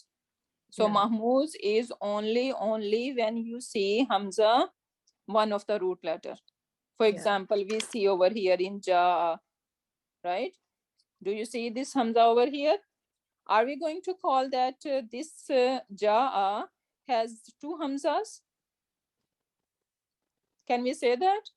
So Mahmoud is only when you see Hamza, one of the root letter. For example, we see over here in Ja, right? Do you see this Hamza over here? Are we going to call that this Ja has two Hamzas? Can we say that?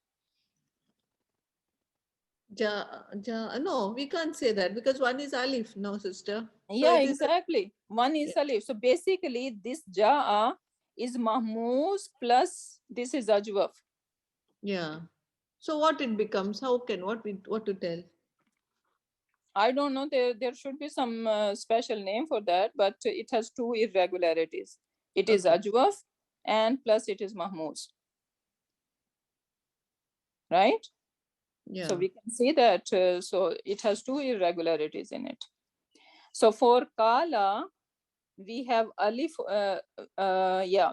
No, we can't say that because one is alif, no, sister. So Yeah, it is exactly. One is alif. So basically, this ja'a is mahmuz plus this is ajwaf. yeah. So what it becomes? How can what to tell? I don't know. There should be some special name for that, but it has two irregularities. It is Okay. ajwaf and plus it is mahmuz. Right? Yeah. So we can see that. So it has two irregularities in it. So for kala, we have alif.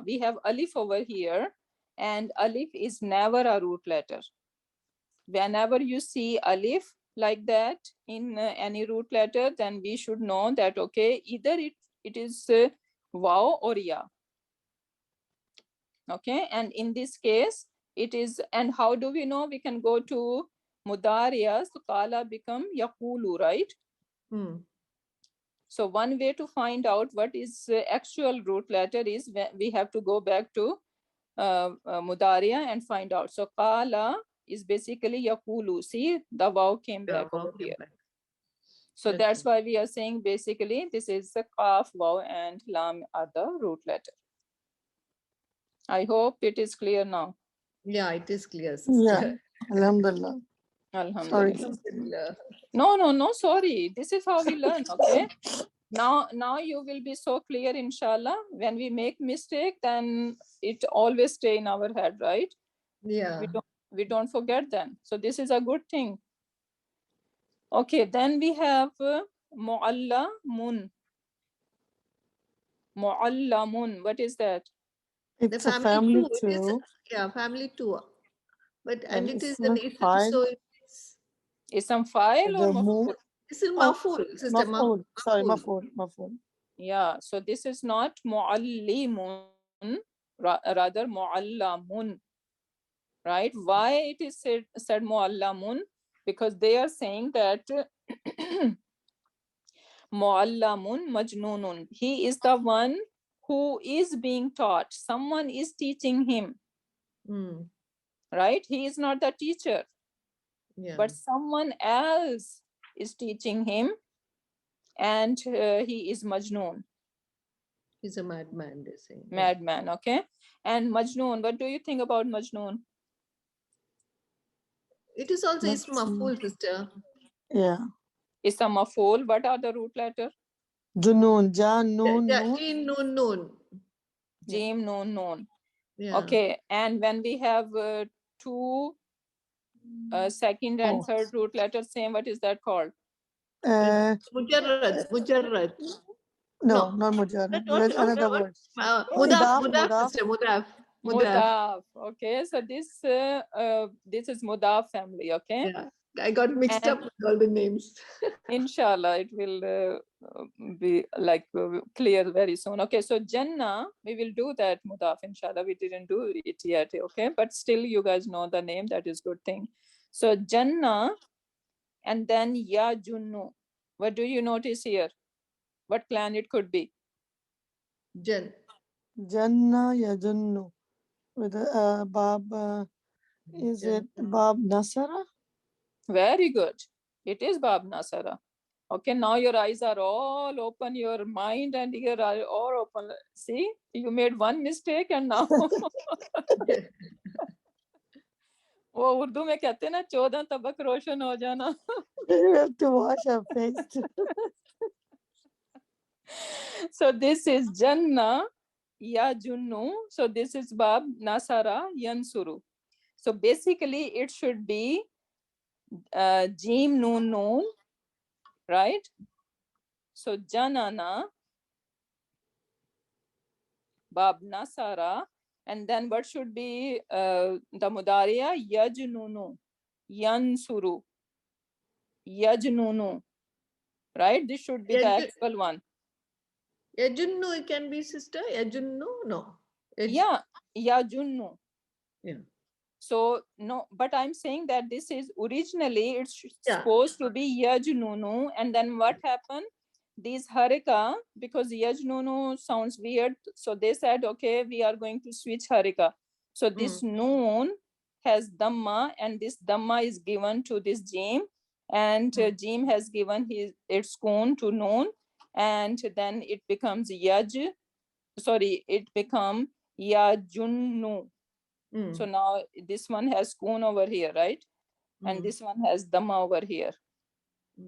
We have alif over here, and alif is never a root letter. Whenever you see alif like that in any root letter, then we should know that okay, either it is waw or ya. Okay, and in this case it is. And how do we know? We can go to mudariya. So kala become yaqulu, right? So one way to find out what is actual root letter is we have to go back to mudariya and find out. So kala is basically yaqulu. See, the waw came back over here. So that's why we are saying basically this is the kaf, waw and lam are the root letter. I hope it is clear now. Yeah, it is clear, Yeah. sister. Alhamdulillah. Sorry. Alhamdulillah. No, sorry. This is how we learn, okay? Now you will be so clear, inshallah. When we make mistake, then it always stay in our head, right? Yeah. We don't forget them. So this is a good thing. Okay, then we have mu'allamun. Mu'allamun. What is that? It's a family too. It is, too. yeah, family too. But and And it is it's an not ism, file. so it's Ism fa'il or The maf'ul? it's in maful, sister. Maf'ul. Sorry, maf'ul. Yeah, so this is not mu'allimun, rather mu'allamun, right? Why it is said mu'allamun? Because they are saying that mu'allamun majnunun. He is the one who is being taught. Someone is teaching him, right? He is not the teacher, but someone else is teaching him, and he is majnun. He's a madman, they say. Madman, okay? And majnun, what do you think about majnun? It is also ism maful, sister. Yeah. Ism maf'ul. What are the root letter? Junun, ja, noon, noon. Jeen, noon, noon. Jim, noon. Yeah. Okay, and when we have two second and third root letters, same, what is that called? Mujarrad. No, not mujarrad. There's another word. Mudaf, sister, mudaf. Mudaf. Okay, so this is mudaf family, okay? Yeah, I got mixed up with all the names. Inshallah, it will be like clear very soon. Okay, so Jannah, we will do that mudaf, inshallah. We didn't do it yet, okay? But still, you guys know the name. That is good thing. So Jannah, and then Ya Junnu. What do you notice here? What clan it could be? Jannah ya Junnu. With Bab, is it Bab Nasara? Very good. It is Bab Nasara. Okay, now your eyes are all open, your mind and ear are all open. See, you made one mistake and now. वो उर्दू में कहते हैं ना 14 तबक रोशन हो जाना. We have to wash our face. So this is Jannah ya Junnu. So this is Bab Nasara Yansuru. So basically it should be Jim Noon Noon, right? So Janana, Bab Nasara, and then what should be the Mudariya? Yajnunu, Yansuru, Yajnunu, right? This should be the actual one. Yajunnu, it can be, sister. Yajunnu, no. Yeah, Yajunnu. Yeah. So no, but I'm saying that this is originally it's supposed to be Yajnunu, and then what happened? These harika, because Yajnunu sounds weird, so they said, okay, we are going to switch harika. So this noon has dhamma, and this dhamma is given to this jim, and jim has given its koon to noon, and then it becomes yaj. Sorry, it become yajunnu. So now this one has koon over here, right? And this one has dhamma over here.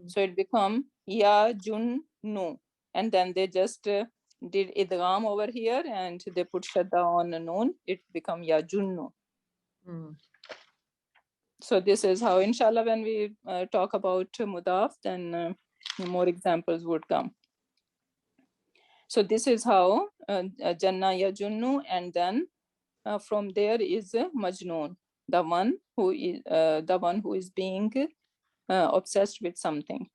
So it become yajunnu. And then they just did idgham over here, and they put shadda on noon. It become yajunnu. So this is how, inshallah, when we talk about mudaf, then more examples would come. So this is how janna yajunnu, and then from there is majnoon, the one who is being obsessed with something.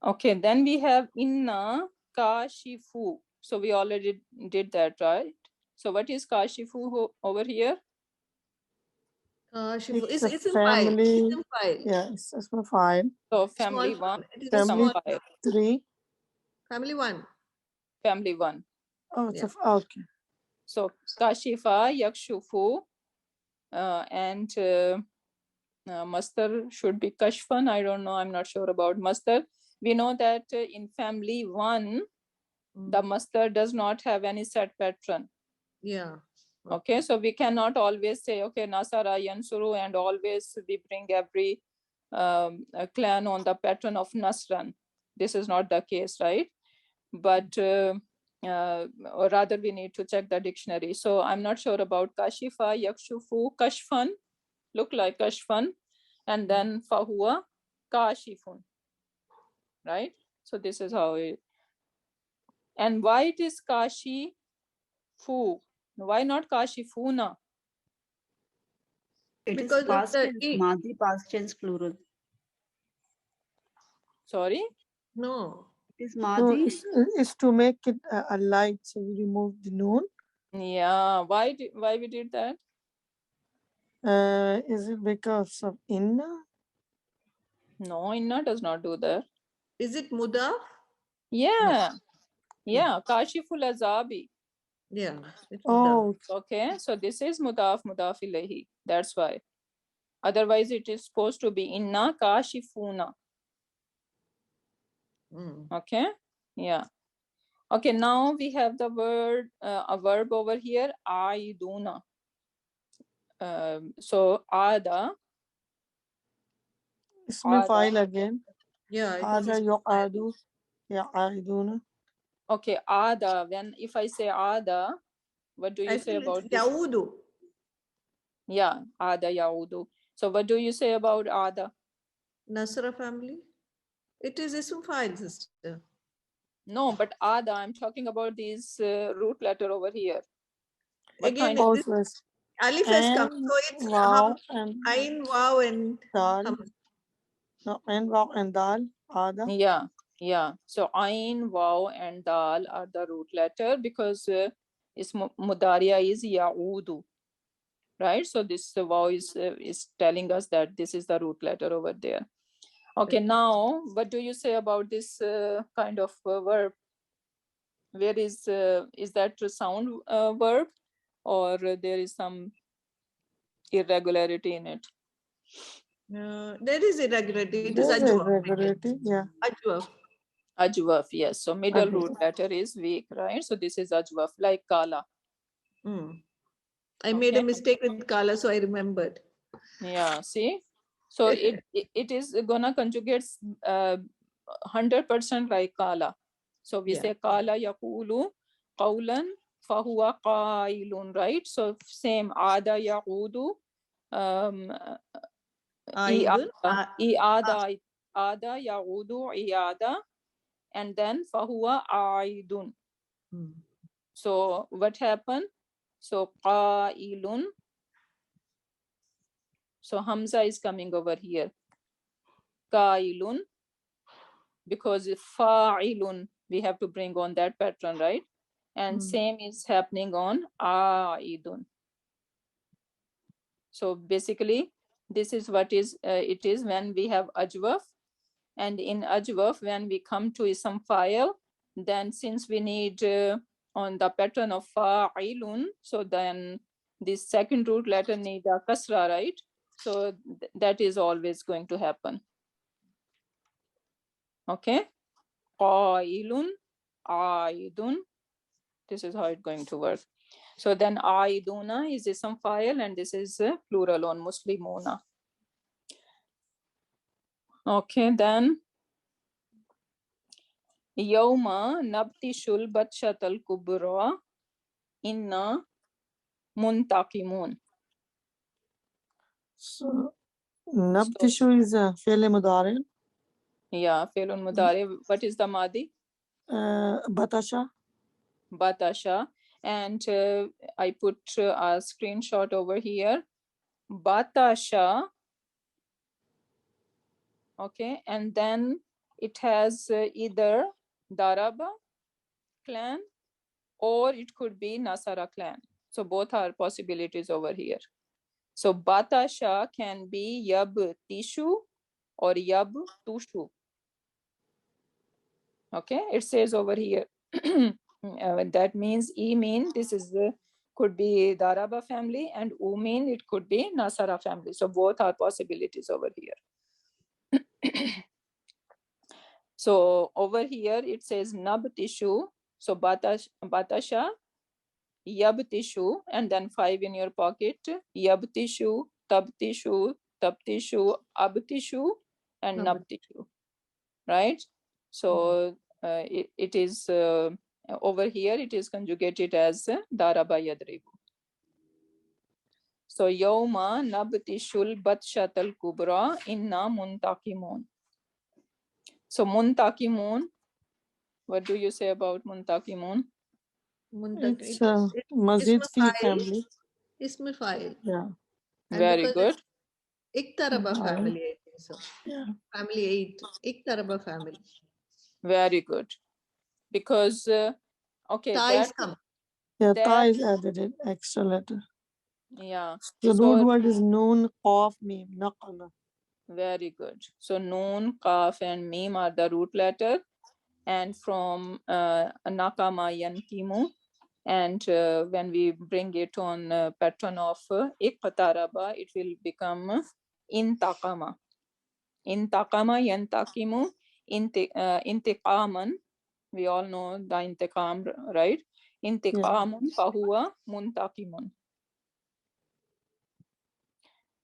Okay, then we have inna kashifu. So we already did that, right? So what is kashifu over here? It's a a family. It's a file. Yeah, it's a file. So family Small one, file. It is a Family small file. 3. family one. Family one. Oh, it's Yeah. okay. So kashifa, yakshufu, and mastar should be kashfan. I don't know. I'm not sure about mastar. We know that in family one, the mastar does not have any set pattern. Yeah. Okay, so we cannot always say, okay, nasara yansuru, and always we bring every clan on the pattern of nasran. This is not the case, right? But or rather we need to check the dictionary. So I'm not sure about kashifa, yakshufu, kashfan, look like kashfan, and then fahuwa kashifun, right? So this is how it. And why it is kashifu? Why not kashifuna? It is Because of past the tense, E. Madhi past tense plural. Sorry? No. It is So Madhi. it's to make it alike. So we remove the noon. Yeah, why we did that? Is it because of inna? No, inna does not do that. Is it mudaf? Yeah, yeah, kashiful azabi. Yeah. It's mudaf. Oh, Okay, so this is mudaf ilahi. That's why. Otherwise, it is supposed to be inna kashifuna. Okay, yeah. Okay, now we have the word, a verb over here, aiduna. So ada. ism file again. Yeah. It is Ada ism yuqadu. Ya'iduna. Okay, ada. When if I say ada, what do you I say feel about it's this? Yaudu. Yeah, ada yaudu. So what do you say about ada? Nasra family. It is ism file, sister. No, but ada, I'm talking about this root letter over here. What Again, kind of? this Both alif has come, and so it's wow and ain, wow, and dal. Hamza. No, and wow and dal. Ada. Yeah, yeah. So ain, waw, and dal are the root letter because its mudaria is yaudu, right? So this waw is telling us that this is the root letter over there. Okay, now what do you say about this kind of verb? Where is that a sound verb, or there is some irregularity in it? There is irregularity. It is There's ajwa. irregularity. Yeah. Ajwa. Ajwaf, yes. So middle Okay. root letter is weak, right? So this is ajwaf, like kala. I made a Okay. mistake with kala, so I remembered. Yeah, see? So it is gonna conjugate 100% like kala. So we say kala yaqulu qawlan fahuwa qailun, right? So same ada yaqudu Aidun. I'ada yaudu i'ada, and then fahuwa aidun. So what happened? So qailun. So Hamza is coming over here. Qailun, because fa'ilun, we have to bring on that pattern, right? And same is happening on aidun. So basically, this is what is it is when we have ajwaf, and in ajwaf, when we come to some file, then since we need on the pattern of fa'ilun, so then this second root letter need a kasra, right? So that is always going to happen. Okay. Qailun, aidun. This is how it's going to work. So then aiduna is ism file, and this is plural on muslimuna. Okay, then Yawma nabtishul batshatal kubra inna muntaqimun. So nabtishu is a fi'l mudari. Yeah, fi'lun mudari. What is the madi? Batasha. Batasha. And I put a screenshot over here. Batasha. Okay, and then it has either Daraba clan or it could be Nasara clan. So both are possibilities over here. So Batasha can be Yab Tishu or Yab Tushu. Okay, it says over here. That means E mean this is could be Daraba family, and U mean it could be Nasara family. So both are possibilities over here. So over here it says Nab Tishu. So Batasha, Yab Tishu, and then 5 in your pocket. Yab Tishu, Tab Tishu, Ab Tishu, and Nab Tishu. Right? So it is over here, it is conjugated as Daraba Yadribu. So Yawma nabtishul batshatal kubra inna muntaqimun. So muntaqimun, what do you say about muntaqimun? It's Mazid fi family. Ism file. Yeah. Very good. Iktaraba family, I think so. Yeah. Family 8. Iktaraba family. Very good. Because, okay. Ta is come. Yeah, ta is added in extra letter. Yeah. The root word is noon, qaf, mim, naqama. Very good. So noon, qaf, and mim are the root letter. And from nakama yankimu. And when we bring it on pattern of iqtaraba, it will become intaqama. Intaqama yantakimu, intiqaman. We all know the intiqam, right? Intiqamun fahuwa muntaqimun.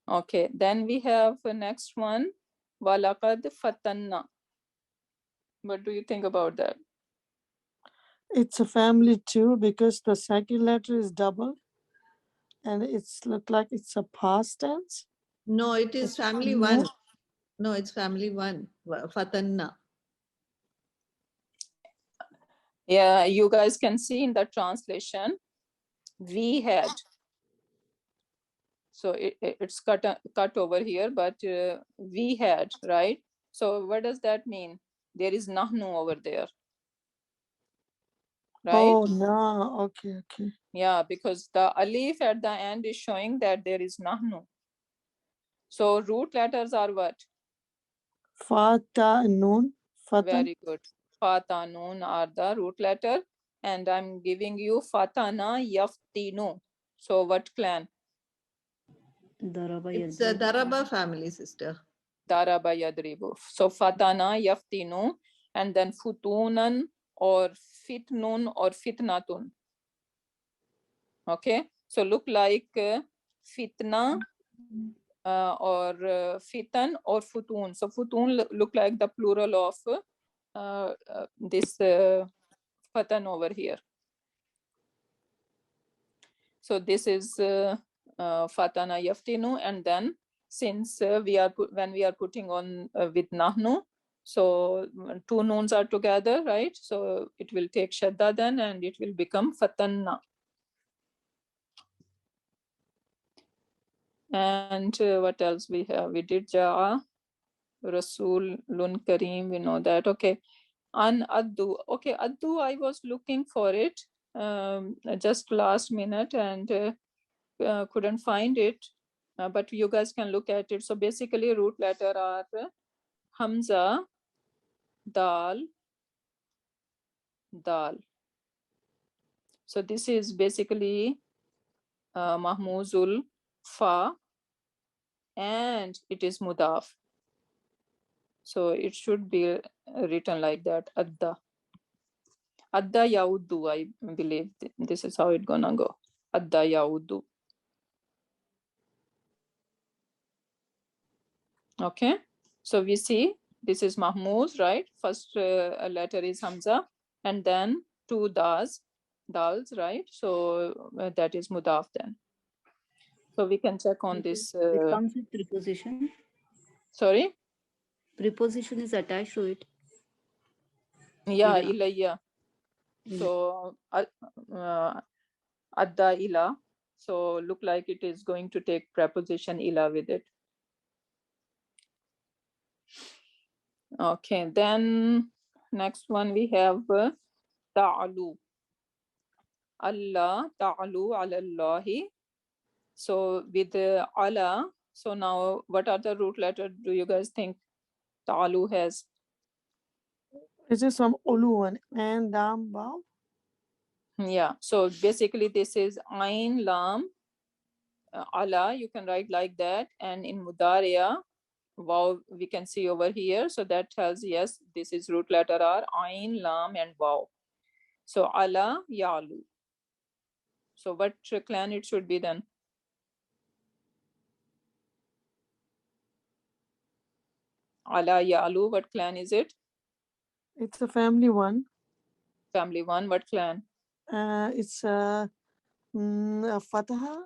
Okay, then we have the next one. Walaqad fatanna. What do you think about that? It's a family too, because the second letter is double and it's look like it's a past tense. No, it is family 1. No, it's family 1. Fatanna. Yeah, you guys can see in the translation, we had. So it's cut over here, but we had, right? So what does that mean? There is nahnu over there. Right? Oh, no. Okay, okay. Yeah, because the alif at the end is showing that there is nahnu. So root letters are what? Fata and noon. Fatan. Very good. Fata, noon are the root letter. And I'm giving you fatana yaftinu. So what clan? It's a Daraba family, sister. Daraba yadribu. So fatana yaftinu, and then futunan or fitnun or fitnatun. Okay, so look like fitna or fitan or futun. So futun look like the plural of this fatan over here. So this is fatana yaftinu, and then since when we are putting on with nahnu, so 2 noons are together, right? So it will take shadda then, and it will become fatanna. And what else we have? We did ja'a, rasulun kareem, we know that. Okay, an addu. Okay, addu, I was looking for it just last minute and couldn't find it, but you guys can look at it. So basically root letter are Hamza, Dal, Dal. So this is basically mahmuzul fa, and it is mudaf. So it should be written like that. Adda. Adda yaudu, I believe this is how it's gonna go. Adda yaudu. Okay, so we see this is Mahmuz, right? First letter is Hamza, and then two dals, right? So that is mudaf then. So we can check on this. It comes with preposition. Sorry? Preposition is attached to it. Yeah, Ila. ilayya. So adda ila. So look like it is going to take preposition ila with it. Okay, then next one we have ta'alu. Allah ta'alu ala Allahi. So with ala, so now what are the root letter do you guys think ta'alu has? This is from Ulu and Dam Bao. Yeah, so basically this is ain lam ala, you can write like that, and in mudariya wow we can see over here, so that tells yes this is root letter R, ain lam and wow. So ala yalu. So what clan it should be then? Ala yalu, what clan is it? It's a family one. Family one, what clan? It's a Fataha.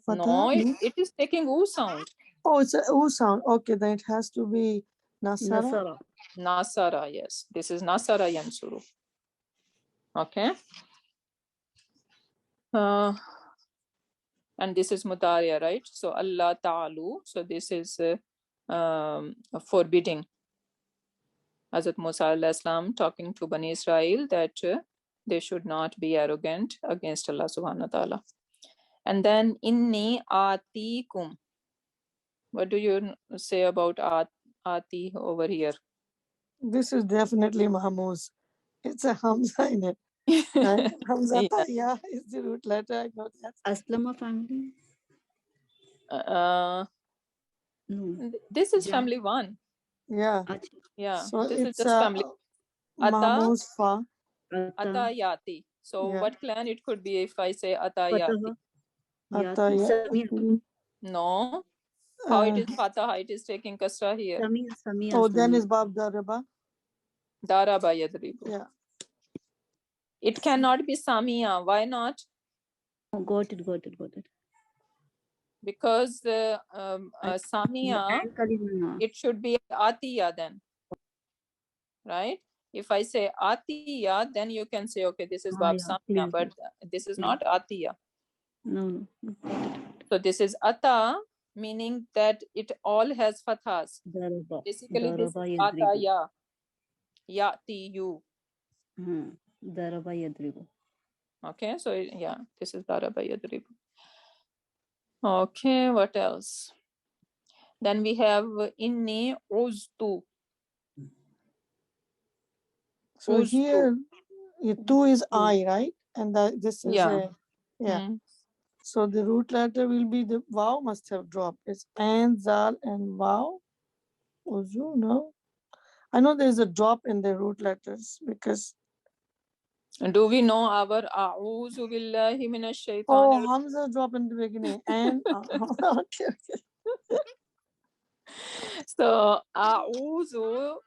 No, it is taking U sound. Oh, it's a U sound. Okay, then it has to be Nasara. Nasara. Nasara, yes. This is Nasara Yansuru. Okay. And this is Mudariya, right? So Allah Ta'alu. So this is forbidding. Hazrat Musa alayhi salam talking to Bani Israel that they should not be arrogant against Allah subhanahu wa ta'ala. And then inni atikum. What do you say about ati over here? This is definitely Mahmuz. It's a Hamza in it. Right? Hamza Yeah. is the root letter. I know that. Aslama family. No. This is Yeah. family one. Yeah. Yeah. So This is it's just family. Ata, Mahmuz Fa. Atayati. So Yeah. what clan it could be if I say Atayati? Fataha. Ata, yeah. Samia. No. How it is Fataha? It is taking kasra here. Samia. Oh, then is Bab Daraba. Daraba yadribu. Yeah. It cannot be Samia. Why not? Oh, got it. Because Samia, it should be Atiya then. Right? If I say Atiya, then you can say, okay, this is Bab Samia, but this is not Atiya. No. So this is Ata, meaning that it all has fathas. Daraba. Basically, this is Daraba Ata yadribu. ya. Yati you. Daraba yadribu. Okay, so yeah, this is Daraba yadribu. Okay, what else? Then we have inni uztu. So here, two is I, right? And this is Yeah. So the root letter will be the Vaw must have dropped. It's An, Zal, and Vaw. Uzu, no? I know there's a drop in the root letters because. Do we know our A'udhu billahi minash shaitanir? Oh, Hamza drop in the beginning. And okay. So A'udhu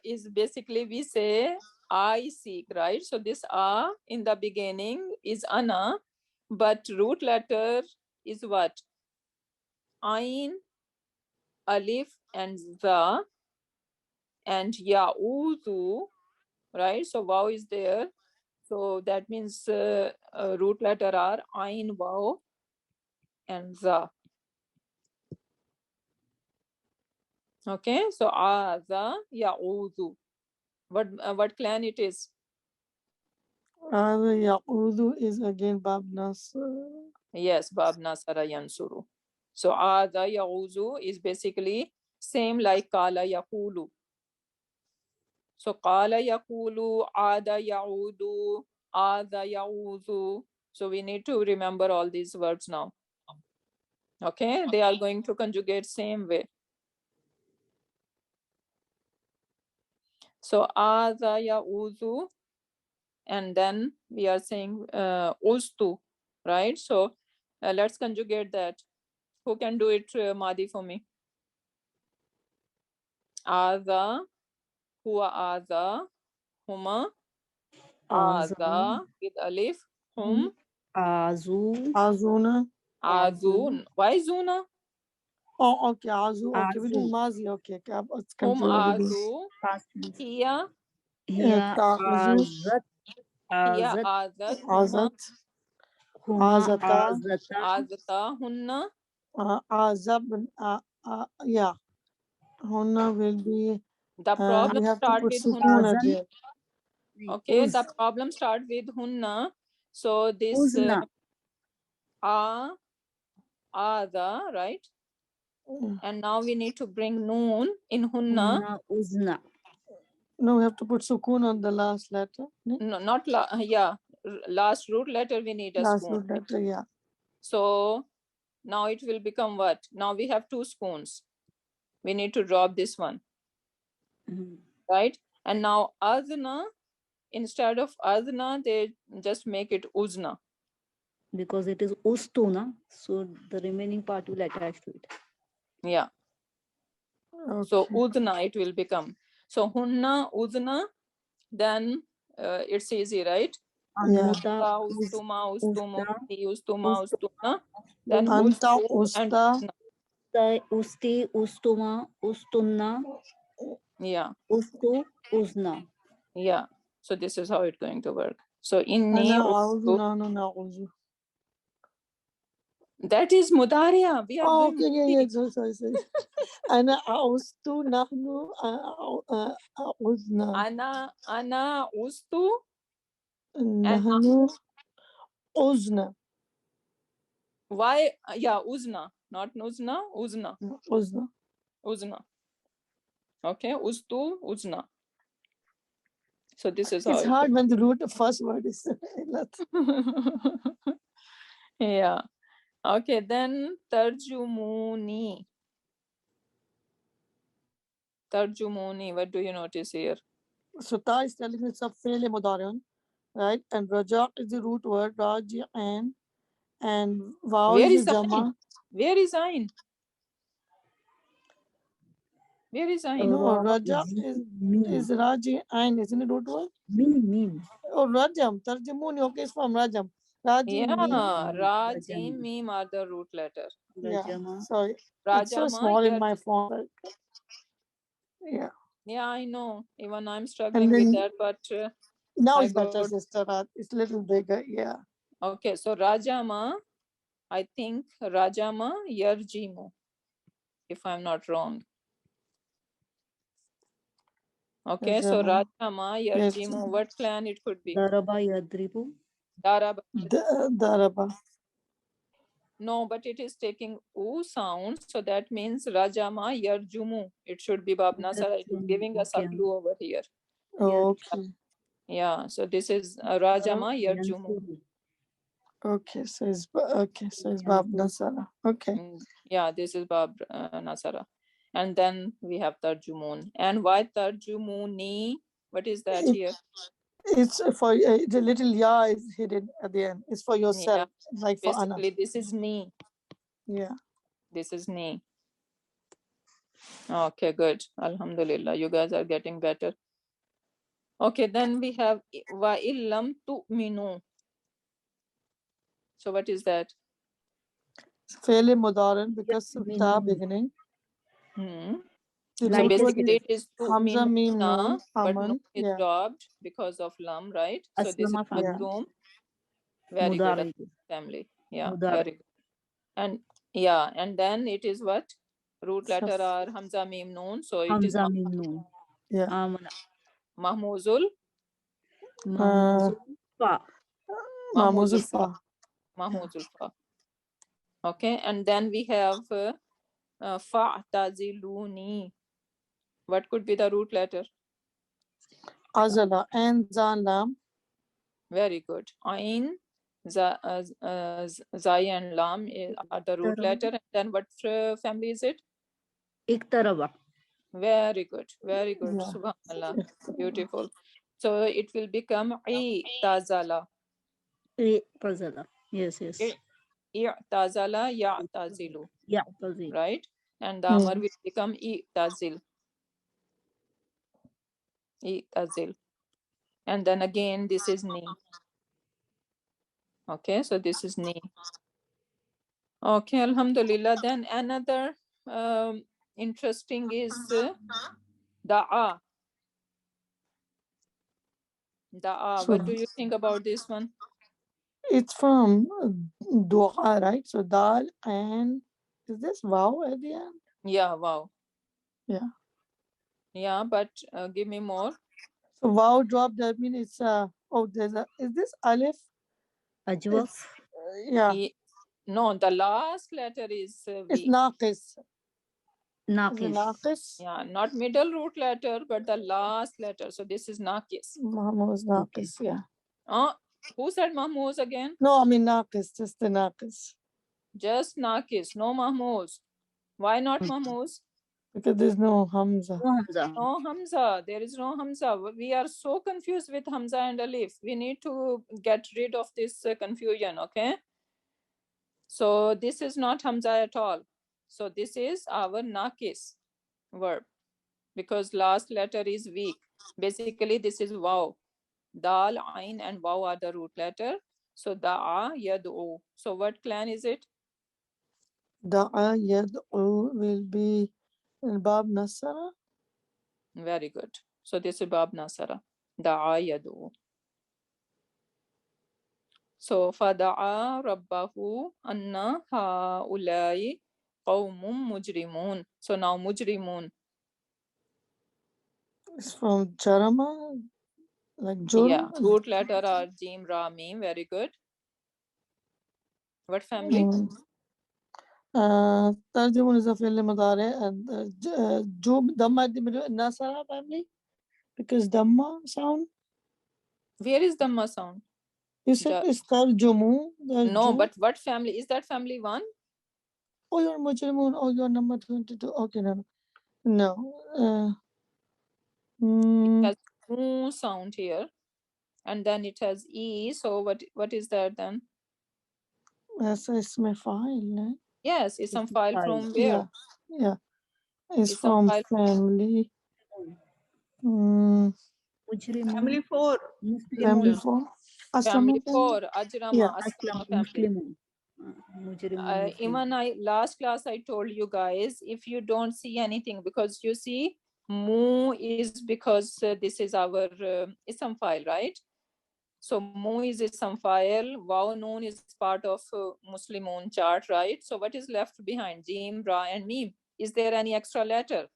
is basically we say I seek, right? So this A in the beginning is Ana, but root letter is what? Ain, Alif, and Za, and Ya'udhu, right? So Waw is there. So that means root letter are Ain, Waw, and Za. Okay, so Aza, Ya'udhu. What clan it is? Ya'udhu is again Bab Nasr. Yes, Bab Nasara Yansuru. So Aza Ya'udhu is basically same like Kala Yaqulu. So Kala Yaqulu, Ada Ya'udhu, Ada Ya'udhu. So we need to remember all these words now. Okay, they are going to conjugate same way. So aza ya uzu, and then we are saying ustu, right? So let's conjugate that. Who can do it, Madi, for me? Aza, huwa aza, huma, aza with alif, hum, Azu. Azuna. azun. Why zuna? Oh, okay. Azu. Okay, we're doing Azu. Mazi. Okay, okay. It's Hum confused. azu, Past tense. hiya, Hiya Ta'zu. azat. hiya Azat. azat, huma Azat. Huma Azata. azata. azata, hunna, Azab. Yeah. Huna will be. the problem We have to start put with sukoon hunna. at Azan. there. Okay, Uz. the problem start with hunna. So this Uzna. aza, right? Mm. And now we need to bring noon in hunna. Hunna uzna. No, we have to put sukoon on the last letter. No, not last root letter we need a Last spoon. root letter, yeah. So now it will become what? Now we have two spoons. We need to drop this one, right? And now azna, instead of azna, they just make it uzna. Because it is ustuna, so the remaining part will attach to it. Yeah. Okay. So udna it will become. So hunna, udna, then it's easy, right? Yeah. Anuta, Ustuma, ustumu, usta, ustuma, ustuna. Then Anta, ustu and usta. usti, ustuma, ustunna, yeah, ustu, uzna. yeah. So this is how it's going to work. So inni Ana auzu, ustu. no, na'uzu. That is mudariya. We are Oh, doing okay, yeah, sorry. Ana austu, nahnu, auzna. ana ustu and Nahnu, uzna. why? Yeah, uzna, not nuzna, uzna, Uzna. uzna. Okay, ustu, uzna. So this is how It's hard when the root of first word is. yeah. Okay, then tarjumuni. Tarjumuni, what do you notice here? So ta is telling us a fail mudari'un, right? And raja is the root word, raji'an. And wow Where is is the Ain? jama. Where is Ain? Where is Ain? No, raja is raji'an, isn't it root word? Mim. Oh, rajam, tarjumuni, okay, it's from rajam. Rajim, Yeah, mim. Raj, Im, Mim are the root letter. Yeah, Rajama. sorry. It's so Rajama, small in here. my phone. Yeah. Yeah, I know. Even I'm And struggling with then that, but now I it's better, got. sister. It's a little bigger. Yeah. Okay, so Rajama, I think Rajama Yarjimu, if I'm not wrong. Okay, so Rajama. Rajama Yes. Yarjimu, what clan it could be? Daraba yadribu. Daraba. Daraba. No, but it is taking U sound, so that means Rajama Yarjumu. It should be Babna Sara. It is giving us a Okay. clue over here. Okay. Yeah, so this is Rajama Yarjumu. Yansuru. Okay. So it's Bab Nasara. Okay. Yeah, this is Bab Nasara. And then we have Tarjumun. And why Tarjumuni? What is that here? It's for the little ya is hidden at the end. It's for yourself, like for Anna. Basically, this is ni. Yeah. This is ni. Okay, good. Alhamdulillah. You guys are getting better. Okay, then we have wa illam tu'minu. So what is that? Fairly modern because of ta Minu. beginning. The So Like root word basically is it is Hamza Mim tu'minuna, Noon but Aman. noon is Yeah. dropped because of lam, right? So this is Aslama family. Makhzum. Very good. Mudari. Family. Yeah, Mudari. very good. And yeah, and then it is what? Root letter are Hamza Mim Noon. So it is Hamza mim noon. Yeah. Amana. Mahmuzul. Mahmuzul fa. Mahmuzul Fa. Mahmuzul Fa. Okay, and then we have Fa'taziluni. What could be the root letter? Azala and Zalam. Very good. Ain Zai and Lam are the root letter. And then what family is it? Iktaraba. Very good. Very good. Yeah. Subhanallah. Beautiful. So it will become i'tazala. Puzzle. Yes, yes. I'tazala ya'tazilu. Yeah, puzzle. Right? And the Amar will become i'tazil. I'tazil. And then again, this is ni. Okay, so this is ni. Okay, Alhamdulillah. Then another interesting is da'a. Da'a. So What do you think about this one? it's from dua, right? So dal and is this wow at the end? Yeah, wow. Yeah. Yeah, but give me more. So wow drop, that means it's there's a, is this alif? Ajwaf. Yeah. No, the last letter is It's weak. naqis. Is it Naqis. naqis? Yeah, not middle root letter, but the last letter. So this is naqis. Mahmoud is naqis, yeah. Who said Mahmouz again? No, I mean naqis, just the naqis. Just naqis, no Mahmouz. Why not Mahmouz? Because there's no Hamza. No Hamza. No Hamza. There is no Hamza. We are so confused with Hamza and Alif. We need to get rid of this confusion, okay? So this is not Hamza at all. So this is our naqis verb because last letter is weak. Basically, this is waw. Dal, ain, and waw are the root letter. So da'a, yad'u. So what clan is it? Da'a yad'u will be Bab Nasara. Very good. So this is Bab Nasara. Da'a yad'u. So fada'a rabbahu anna ha'ulai qawmum mujrimun. So now mujrimun. It's from Jarama, like Jur. Yeah, root letter are Jim, Ra, Mim. Very good. What family? Tarjumun is a fi'l mudari and Dhamma at the middle, Nasara family, because Dhamma sound. Where is Dhamma sound? You said it's Tarjumu. No, but what family? Is that family one? Oh, you're Mujrimun. Oh, you're number 22. Okay, no. No. It has mu sound here. And then it has E. So what is that then? It's my file. Yes, it's some file from where? Yeah. It's It's some from file. family. Family 4. Family 4. Family Aslama family. 4. Ajrama. Yeah. Aslama family. Even last class I told you guys, if you don't see anything, because you see mu is because this is our ism file, right? So mu is ism file, waw noon is part of Muslimun chart, right? So what is left behind? Jim, Ra, and Mim. Is there any extra letter?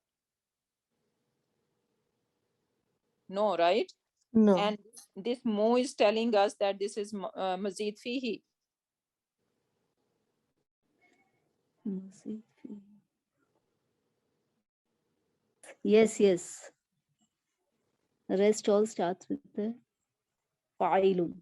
No, right? No. And this mu is telling us that this is mazid fihi. Yes, yes. Rest all starts with the fa'ilun.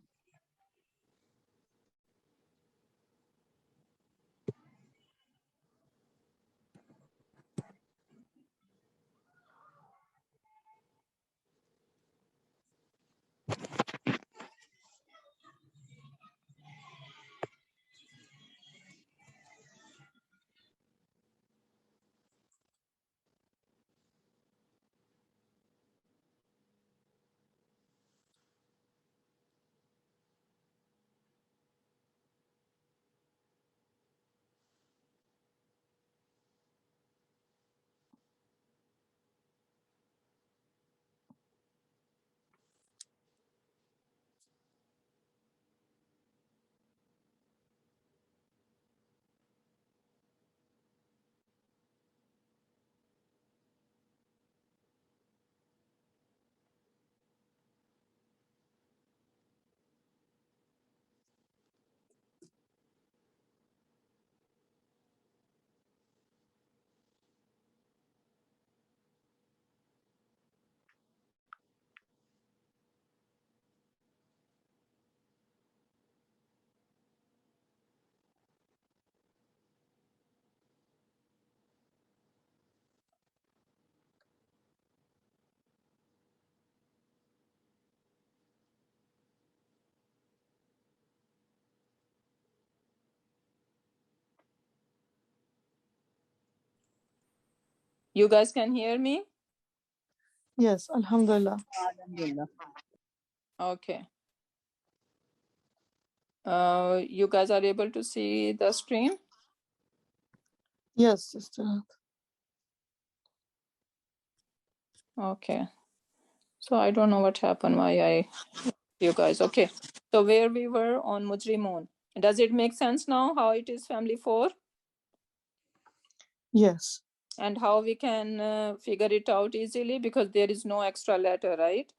You guys can hear me? Yes, Alhamdulillah. Alhamdulillah. Okay. You guys are able to see the screen? Yes, sister. Okay. So I don't know what happened, why you guys. Okay. So where we were on Mujrimun. Does it make sense now how it is family 4? Yes. And how we can figure it out easily, because there is no extra letter, right?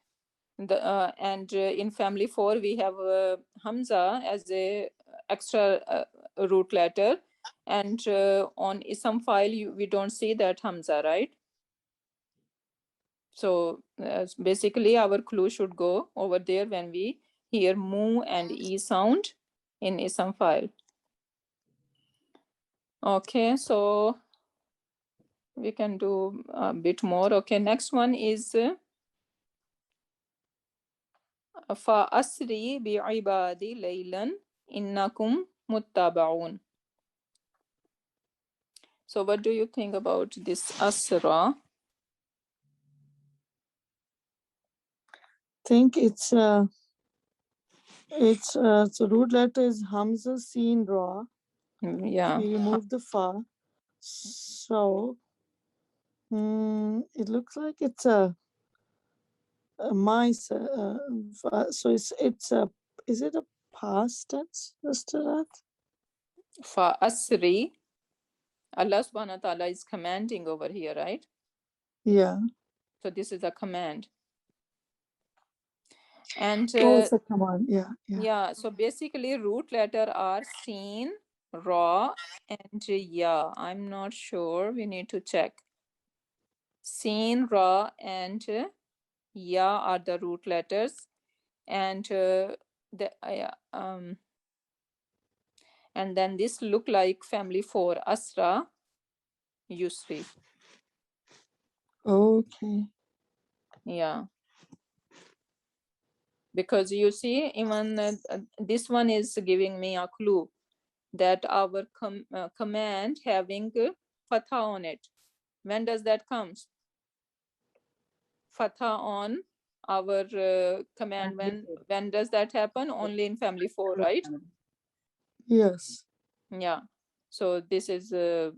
In family 4 we have Hamza as a extra root letter, and on some file we don't see that Hamza, right? So basically our clue should go over there when we hear mu and e sound in ism file. Okay, so we can do a bit more. Okay, next one is fa asri bi ibadi laylan innakum muttaba'un. So what do you think about this asra? Think it's so root letter is Hamza, Sin, Ra. Yeah. We remove the fa. So it looks like it's a mice. So it's a, is it a past tense, Mr. Rat? Fa asri. Allah subhanahu wa ta'ala is commanding over here, right? Yeah. So this is a command. And Oh, it's a command. Yeah. so basically root letter are Sin, Ra, and Ya. I'm not sure. We need to check. Sin, Ra, and Ya are the root letters. And and then this look like family 4, Asra, Yusri. Okay. Yeah. Because you see, even this one is giving me a clue that our command having fatha on it. When does that comes? Fatha on our command. When does that happen? Only in family 4, right? Yes. Yeah. So this is it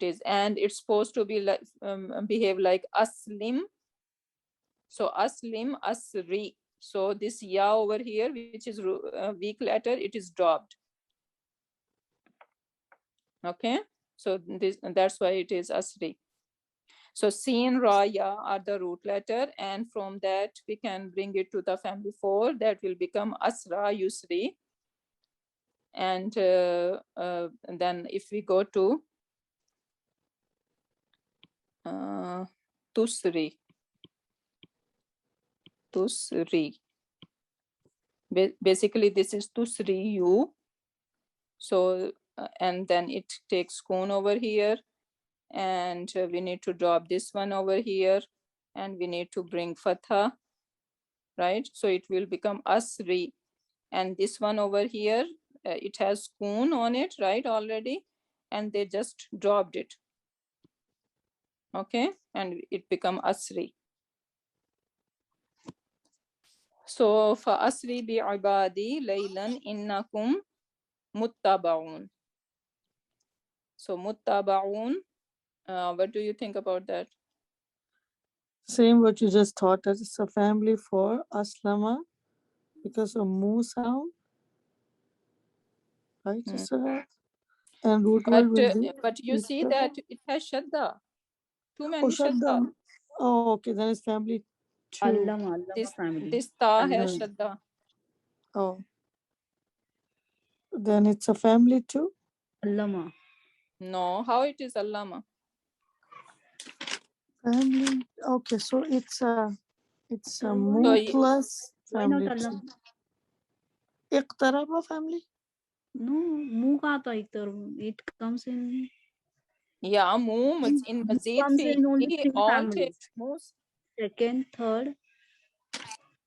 is, and it's supposed to be like behave like aslim. So aslim, asri. So this ya over here, which is weak letter, it is dropped. Okay. So that's why it is asri. So Sin, Ra, Ya are the root letter, and from that we can bring it to the family 4. That will become Asra, Yusri. And then if we go to Tusri. Tusri. Basically, this is Tusri you. So, and then it takes Kun over here. And we need to drop this one over here. And we need to bring Fatha, right? So it will become Asri. And this one over here, it has Kun on it, right, already. And they just dropped it. Okay, and it become Asri. So fa asri bi ibadi laylan innakum muttabaun. So muttabaun, what do you think about that? Same what you just taught us. It's a family for Aslama because of Mu sound. Right, Sister Rat? And root word will be. But you see that it has Shadda. Too many Oh, shut Shadda. down. Oh, okay. Then it's family 2. Allama family. This Ta Allama. has Shadda. Oh. Then it's a family 2? Allama. No, how it is Allama? Family. Okay, so it's a Mu plus Why not family 2. Allama? Iqtaraba family? No, Mu ka aata it comes in. Yeah, Mu in Mazid comes in only fi 3 all families. Second, third.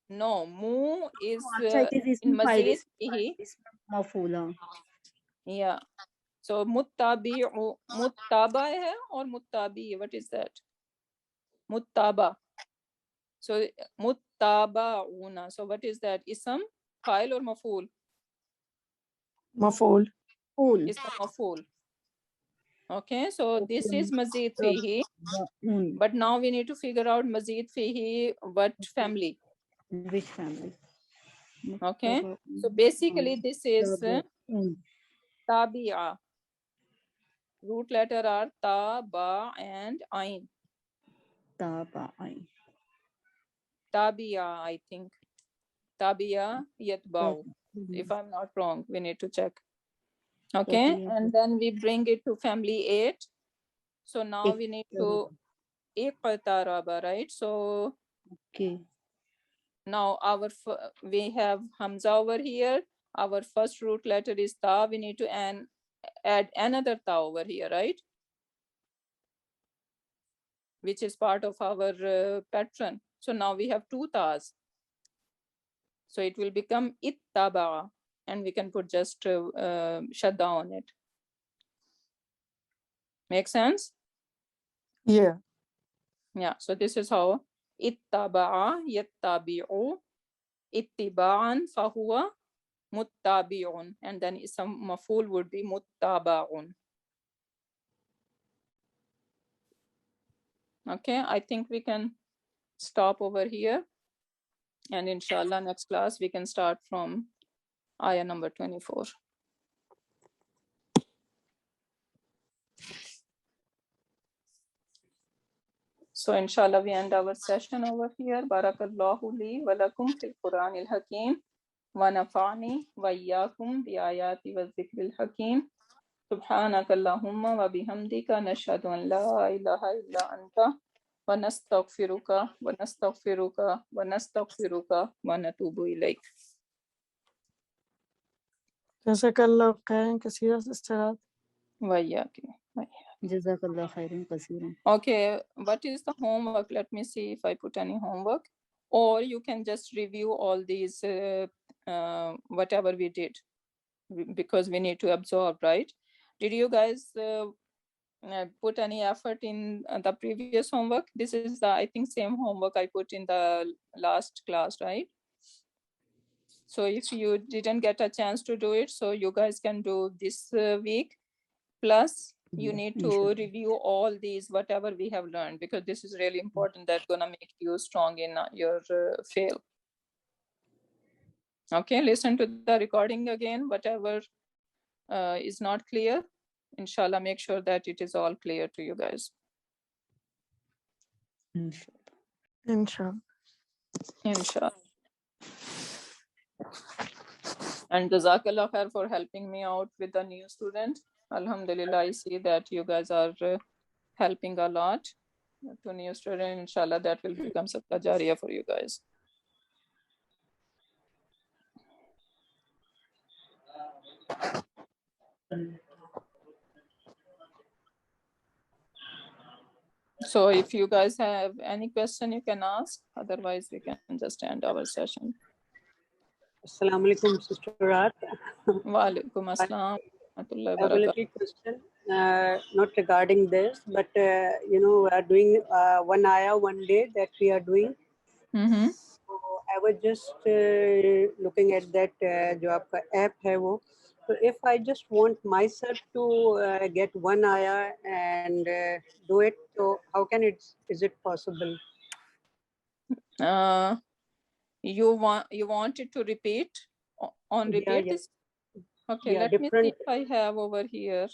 No, Mu is Acha, it is in ism file. Mazid Ism mafula. yeah. So muttabi'u, muttaba hai or muttabi? What is that? Muttaba. So muttaba'una. So what is that? Ism, fa'il or maf'ul? Maf'ul. Full. Ism maf'ul. Okay, so this is mazid fihi. But now we need to figure out mazid fihi what family. Which family? Okay, so basically this is tabi'a. Root letter are ta, ba, and ain. Taba'i. Tabi'a, I think. Tabi'a yatba'u. If I'm not wrong, we need to check. Okay, and then we bring it to family 8. So now we need to iqtaraba, right? So Okay. now we have Hamza over here. Our first root letter is ta. We need to add another ta over here, right? Which is part of our pattern. So now we have two tas. So it will become ittaba, and we can put just shadda on it. Make sense? Yeah. Yeah. So this is how ittaba'a yattabi'u ittiba'an fahuwa muttabi'un, and then some maf'ul would be muttaba'un. Okay, I think we can stop over here, and inshallah next class we can start from ayah number 24. So inshallah we end our session over here. Barakallahu li wa lakum fil Quranil Hakim wa nafa'ani wa iyyakum bi ayati wa dhikril hakim. Subhanaka Allahumma wa bihamdika nashhadu an la ilaha illa anta wa nastaghfiruka wa nastaghfiruka wa nastaghfiruka wa natubu ilayk. Jazakallah khairan kaseera, Sister. Wa iyyaki. Jazakallah khairan kaseeran. Okay, what is the homework? Let me see if I put any homework. Or you can just review all these, whatever we did, because we need to absorb, right? Did you guys put any effort in the previous homework? This is the, I think, same homework I put in the last class, right? So if you didn't get a chance to do it, so you guys can do this week. Plus, you need to review all these, whatever we have learned, because this is really important. That's gonna make you strong in your field. Okay, listen to the recording again, whatever is not clear. Inshallah, make sure that it is all clear to you guys. Inshallah. Inshallah. And Jazakallah khair for helping me out with the new student. Alhamdulillah, I see that you guys are helping a lot to new student. Inshallah, that will become sadaqah jariyah for you guys. So if you guys have any question, you can ask. Otherwise, we can just end our session. Assalamu alaikum, Sister Rat. Wa alaikum assalam. I have a little question, not regarding this, but we are doing 1 ayah 1 day that we are doing. Mm-hmm. So I was just looking at that जो आपका app है वो. So if I just want myself to get 1 ayah and do it, so how can is it possible? You want it to repeat on repeat? Yeah. Okay, Yeah, let me see if I have over here.